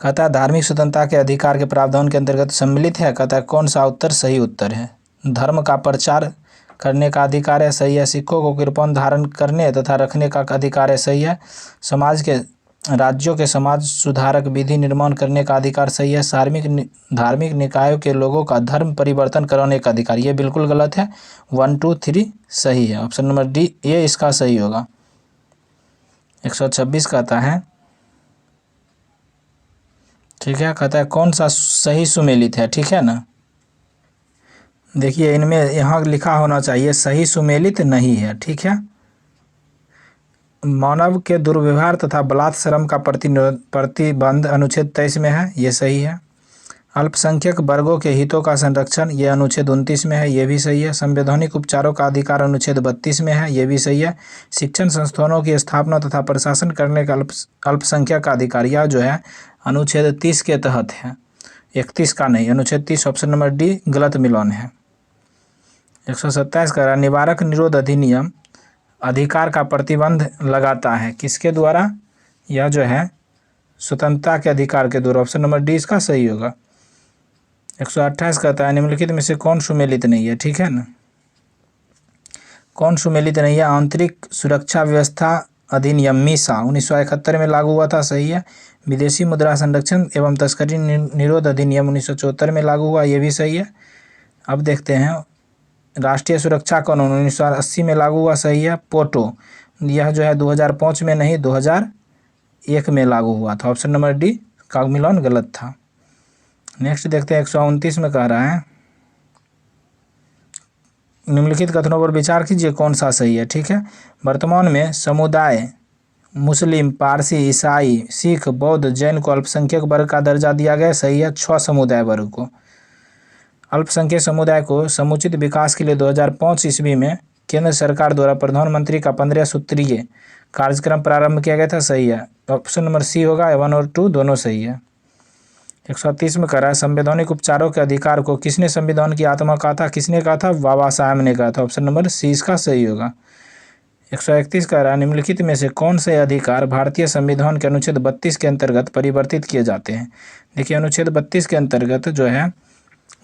कहता है धार्मिक स्वतंत्रता के अधिकार के प्रावधान के अंतर्गत सम्मिलित है। कहता है कौन सा उत्तर सही उत्तर है? धर्म का प्रचार करने का अधिकार है। सही है। सिखों को कृपाण धारण करने तथा रखने का अधिकार है। सही है। समाज के राज्यों के समाज सुधारक विधि निर्माण करने का अधिकार। सही है। धार्मिक निकायों के लोगों का धर्म परिवर्तन कराने का अधिकार, ये बिल्कुल गलत है। 1 2 3 सही है। ऑप्शन नंबर डी ये इसका सही होगा। 126 कहता है ठीक है, कहता है कौन सा सही सुमेलित है? ठीक है ना। देखिए इनमें यहाँ लिखा होना चाहिए सही सुमेलित नहीं है। ठीक है, मानव के दुर्व्यवहार तथा बलात् श्रम का प्रतिबंध अनुच्छेद 23 में है, ये सही है। अल्पसंख्यक वर्गों के हितों का संरक्षण, ये अनुच्छेद 29 में है, ये भी सही है। संवैधानिक उपचारों का अधिकार अनुच्छेद 32 में है, ये भी सही है। शिक्षण संस्थानों की स्थापना तथा प्रशासन करने का अल्पसंख्यक का अधिकार, यह जो है अनुच्छेद 30 के तहत है, 31 का नहीं। अनुच्छेद 30 ऑप्शन नंबर डी गलत मिलान है। 127 का निवारक निरोध अधिनियम अधिकार का प्रतिबंध लगाता है, किसके द्वारा? यह जो है स्वतंत्रता के अधिकार के द्वारा, ऑप्शन नंबर डी इसका सही होगा। 128 कहता है निम्नलिखित में से कौन सुमेलित नहीं है, ठीक है ना। कौन सुमेलित नहीं है? आंतरिक सुरक्षा व्यवस्था अधिनियम मीसा 1971 में लागू हुआ था, सही है। विदेशी मुद्रा संरक्षण एवं तस्करी निरोध अधिनियम 1974 में लागू हुआ, ये भी सही है। अब देखते हैं राष्ट्रीय सुरक्षा कानून 1980 में लागू हुआ, सही है। पोटो, यह जो है 2005 में नहीं 2001 में लागू हुआ था, ऑप्शन नंबर डी का मिलान गलत था। नेक्स्ट देखते हैं 129 में कह रहा है निम्नलिखित कथनों पर विचार कीजिए कौन सा सही है, ठीक है। वर्तमान में समुदाय मुस्लिम, पारसी, ईसाई, सिख, बौद्ध, जैन को अल्पसंख्यक वर्ग का दर्जा दिया गया, सही है। 6 समुदाय वर्ग को अल्पसंख्यक समुदाय को समुचित विकास के लिए 2005 ईस्वी में केंद्र सरकार द्वारा प्रधानमंत्री का 15 सूत्रीय कार्यक्रम प्रारंभ किया गया था, सही है। ऑप्शन नंबर सी होगा, 1 और 2 दोनों सही है। 130 में कह रहा है संवैधानिक उपचारों के अधिकार को किसने संविधान की आत्मा कहा था? किसने कहा था? बाबा साहेब ने कहा था, ऑप्शन नंबर सी इसका सही होगा। 131 कह रहा है निम्नलिखित में से कौन से अधिकार भारतीय संविधान के अनुच्छेद 32 के अंतर्गत परिवर्तित किए जाते हैं? देखिए अनुच्छेद 32 के अंतर्गत जो है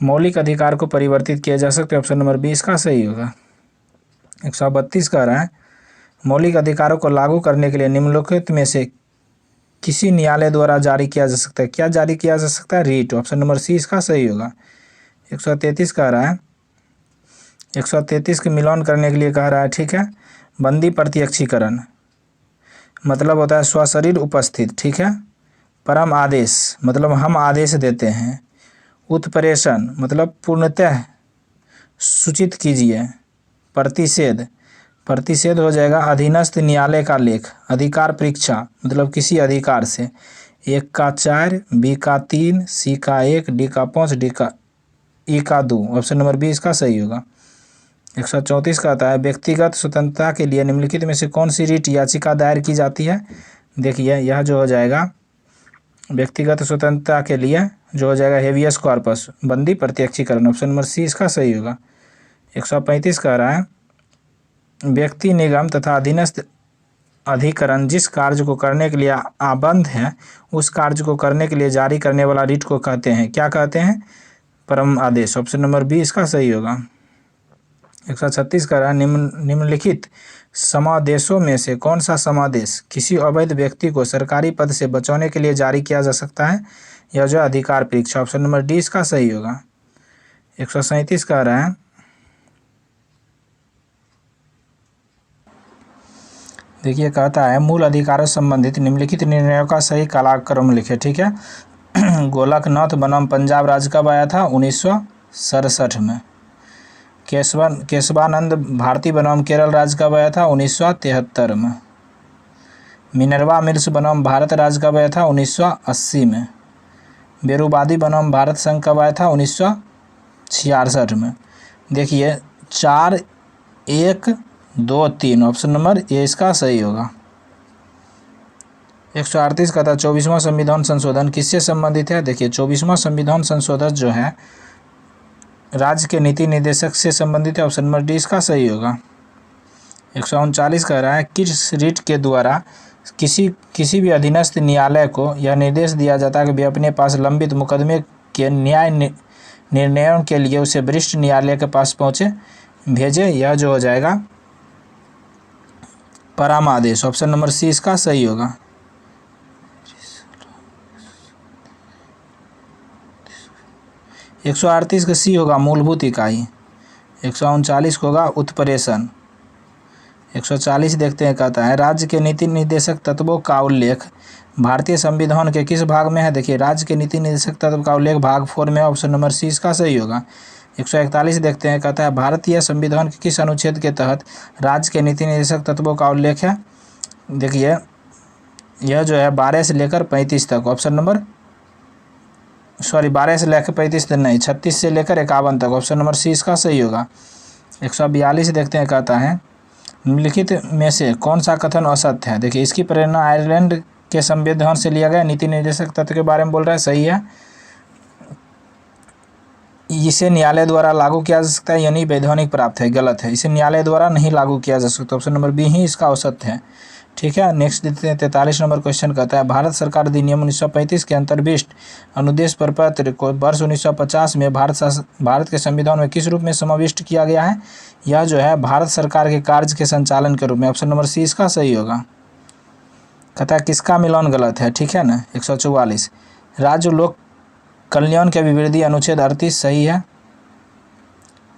मौलिक अधिकार को परिवर्तित किया जा सकता है, ऑप्शन नंबर बी इसका सही होगा। 132 कह रहा है मौलिक अधिकारों को लागू करने के लिए निम्नलिखित में से किसी न्यायालय द्वारा जारी किया जा सकता है? क्या जारी किया जा सकता है? रीट, ऑप्शन नंबर सी इसका सही होगा। 133 कह रहा है 133 के मिलान करने के लिए कह रहा है, ठीक है। बंदी प्रत्यक्षीकरण मतलब होता है स्वशरीर उपस्थित, ठीक है। परम आदेश मतलब हम आदेश देते हैं। उत्प्रेषण मतलब पूर्णतः सूचित कीजिए। प्रतिषेध हो जाएगा अधीनस्थ न्यायालय का लेख। अधिकार परीक्षा मतलब किसी अधिकार से 1 का 4, बी का 3, सी का 1, डी का 5, डी का ई का 2, ऑप्शन नंबर बी इसका सही होगा। 134 कहता है व्यक्तिगत स्वतंत्रता के लिए निम्नलिखित में से कौन सी रीट याचिका दायर की जाती है? देखिए यह जो हो जाएगा व्यक्तिगत स्वतंत्रता के लिए जो हो जाएगा हेवियस कॉर्पस, बंदी प्रत्यक्षीकरण, ऑप्शन नंबर सी इसका सही होगा। 135 कह रहा है व्यक्ति, निगम तथा अधीनस्थ अधिकरण जिस कार्य को करने के लिए आबद्ध है उस कार्य को करने के लिए जारी करने वाला रीट को कहते हैं, क्या कहते हैं? परम आदेश, ऑप्शन नंबर बी इसका सही होगा। 136 कह रहा है निम्नलिखित समादेशों में से कौन सा समादेश किसी अवैध व्यक्ति को सरकारी पद से बचाने के लिए जारी किया जा सकता है? यह जो अधिकार परीक्षा, ऑप्शन नंबर डी इसका सही होगा। 137 कह रहा है देखिए कहता है मूल अधिकारों संबंधित निम्नलिखित निर्णयों का सही कालक्रम लिखे, ठीक है। गोलकनाथ बनाम पंजाब राज्य कब आया था? 1967 में। केशवानंद भारती बनाम केरल राज्य कब आया था? 1973 में। मिनर्वा मिल्स बनाम भारत राज्य कब आया था? 1980 में। बेरुवादी बनाम भारत संघ कब आया था? 1966 में। देखिए 4, 1, 2, 3, ऑप्शन नंबर ए इसका सही होगा। 138 का था 24वां संविधान संशोधन किससे संबंधित है? देखिए 24वां संविधान संशोधन जो है राज्य के नीति निर्देशक से संबंधित है, ऑप्शन नंबर डी इसका सही होगा। 139 कह रहा है किस रीट के द्वारा किसी भी अधीनस्थ न्यायालय को यह निर्देश दिया जाता है कि वे अपने पास लंबित मुकदमे के न्याय निर्णयों के लिए उसे वरिष्ठ न्यायालय के पास भेजे? यह जो हो जाएगा परमादेश, ऑप्शन नंबर सी इसका सही होगा। 138 का सी होगा मूलभूत इकाई। 139 को होगा उत्प्रेषण। 140 देखते हैं कहता है राज्य के नीति निर्देशक तत्वों का उल्लेख भारतीय संविधान के किस भाग में है? देखिए राज्य के नीति निर्देशक तत्व का उल्लेख भाग 4 में, ऑप्शन नंबर सी इसका सही होगा। 141 देखते हैं कहता है भारतीय संविधान के किस अनुच्छेद के तहत राज्य के नीति निर्देशक तत्वों का उल्लेख है? देखिए यह जो है 12 से लेकर 35 तक, ऑप्शन नंबर 12 से लेकर 35 तक नहीं, 36 से लेकर 51 तक, ऑप्शन नंबर सी इसका सही होगा। 142 देखते हैं, कहता है निम्नलिखित में से कौन सा कथन असत्य है। देखिए इसकी प्रेरणा आयरलैंड के संविधान से लिया गया, नीति निर्देशक तत्व के बारे में बोल रहा है, सही है। इसे न्यायालय द्वारा लागू किया जा सकता है, यानी वैधानिक प्राप्त है, गलत है। इसे न्यायालय द्वारा नहीं लागू किया जा सकता, ऑप्शन नंबर बी ही इसका औसत है। ठीक है, नेक्स्ट देते हैं 43 नंबर क्वेश्चन, कहता है भारत सरकार अधिनियम 1935 के अंतर्विष्ट अनुदेश प्रपत्र को वर्ष 1950 में भारत के संविधान में किस रूप में समाविष्ट किया गया है। यह जो है भारत सरकार के कार्य के संचालन के रूप में, ऑप्शन नंबर सी इसका सही होगा। कहता है किसका मिलान गलत है, ठीक है ना। 144 राज्य लोक कल्याण के अभिवृद्धि अनुच्छेद 38 सही है।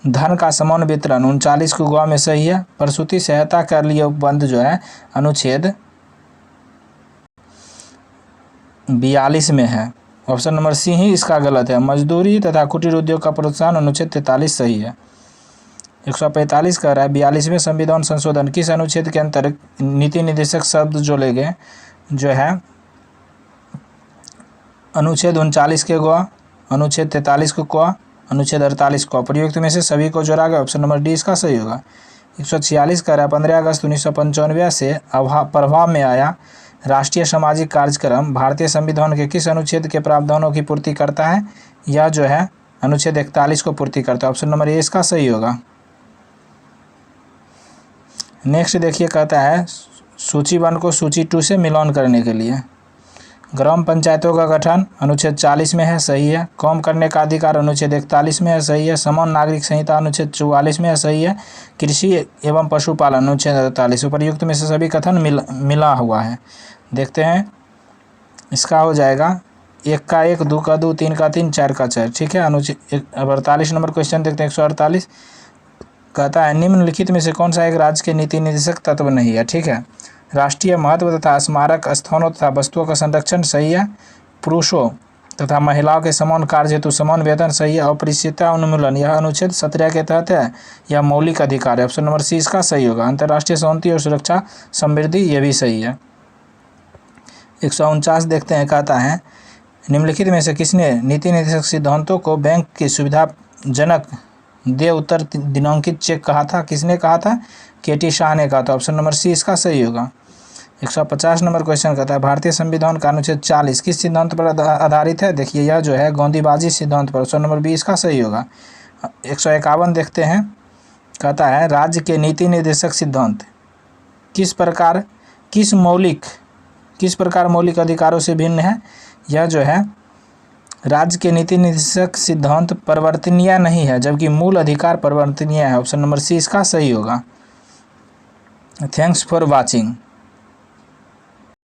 धन का समान वितरण 39 को गोवा में सही है। प्रसूति सहायता के लिए उपबंध जो है अनुच्छेद 42 में है, ऑप्शन नंबर सी ही इसका गलत है। मजदूरी तथा कुटीर उद्योग का प्रोत्साहन अनुच्छेद 43 सही है। 145 कह रहा है 42वें संविधान संशोधन किस अनुच्छेद के अंतर्गत नीति निर्देशक शब्द जोड़े गए, जो है अनुच्छेद 39 के गोवा, अनुच्छेद 43 को गोवा, अनुच्छेद 48 को, प्रयुक्त में से सभी को जोड़ा गया, ऑप्शन नंबर डी इसका सही होगा। 146 कह रहा है 15 अगस्त 1995 से प्रभाव में आया राष्ट्रीय सामाजिक कार्यक्रम भारतीय संविधान के किस अनुच्छेद के प्रावधानों की पूर्ति करता है। यह जो है अनुच्छेद 41 को पूर्ति करता है, ऑप्शन नंबर ए इसका सही होगा। नेक्स्ट देखिए, कहता है सूची 1 को सूची 2 से मिलान करने के लिए ग्राम पंचायतों का गठन अनुच्छेद 40 में है, सही है। काम करने का अधिकार अनुच्छेद 41 में है, सही है। समान नागरिक संहिता अनुच्छेद 44 में है, सही है। कृषि एवं पशुपालन अनुच्छेद 48, उपयुक्त में से सभी कथन मिला हुआ है। देखते हैं, इसका हो जाएगा 1 का 1, 2 का 2, 3 का 3, 4 का 4, ठीक है। अनुच्छेद 48 नंबर क्वेश्चन देखते हैं। 148 कहता है निम्नलिखित में से कौन सा एक राज्य के नीति निर्देशक तत्व नहीं है, ठीक है। राष्ट्रीय महत्व तथा स्मारक स्थानों तथा वस्तुओं का संरक्षण, सही है। पुरुषों तथा महिलाओं के समान कार्य हेतु समान वेतन, सही है। अपरिचितता उन्मूलन यह अनुच्छेद 17 के तहत है, यह मौलिक अधिकार है, ऑप्शन नंबर सी इसका सही होगा। अंतर्राष्ट्रीय शांति और सुरक्षा समृद्धि, यह भी सही है। 149 देखते हैं, कहता है निम्नलिखित में से किसने नीति निर्देशक सिद्धांतों को बैंक की सुविधाजनक दे उत्तर दिनांकित चेक कहा था। किसने कहा था, के.टी. शाह ने कहा था, ऑप्शन नंबर सी इसका सही होगा। 150 नंबर क्वेश्चन कहता है भारतीय संविधान का अनुच्छेद 40 किस सिद्धांत पर आधारित है। देखिए यह जो है गोंदीबाजी सिद्धांत पर, ऑप्शन नंबर बी इसका सही होगा। 151 देखते हैं, कहता है राज्य के नीति निर्देशक सिद्धांत किस प्रकार मौलिक अधिकारों से भिन्न है। यह जो है राज्य के नीति निर्देशक सिद्धांत परिवर्तनीय नहीं है, जबकि मूल अधिकार परिवर्तनीय है, ऑप्शन नंबर सी इसका सही होगा। Thanks for watching.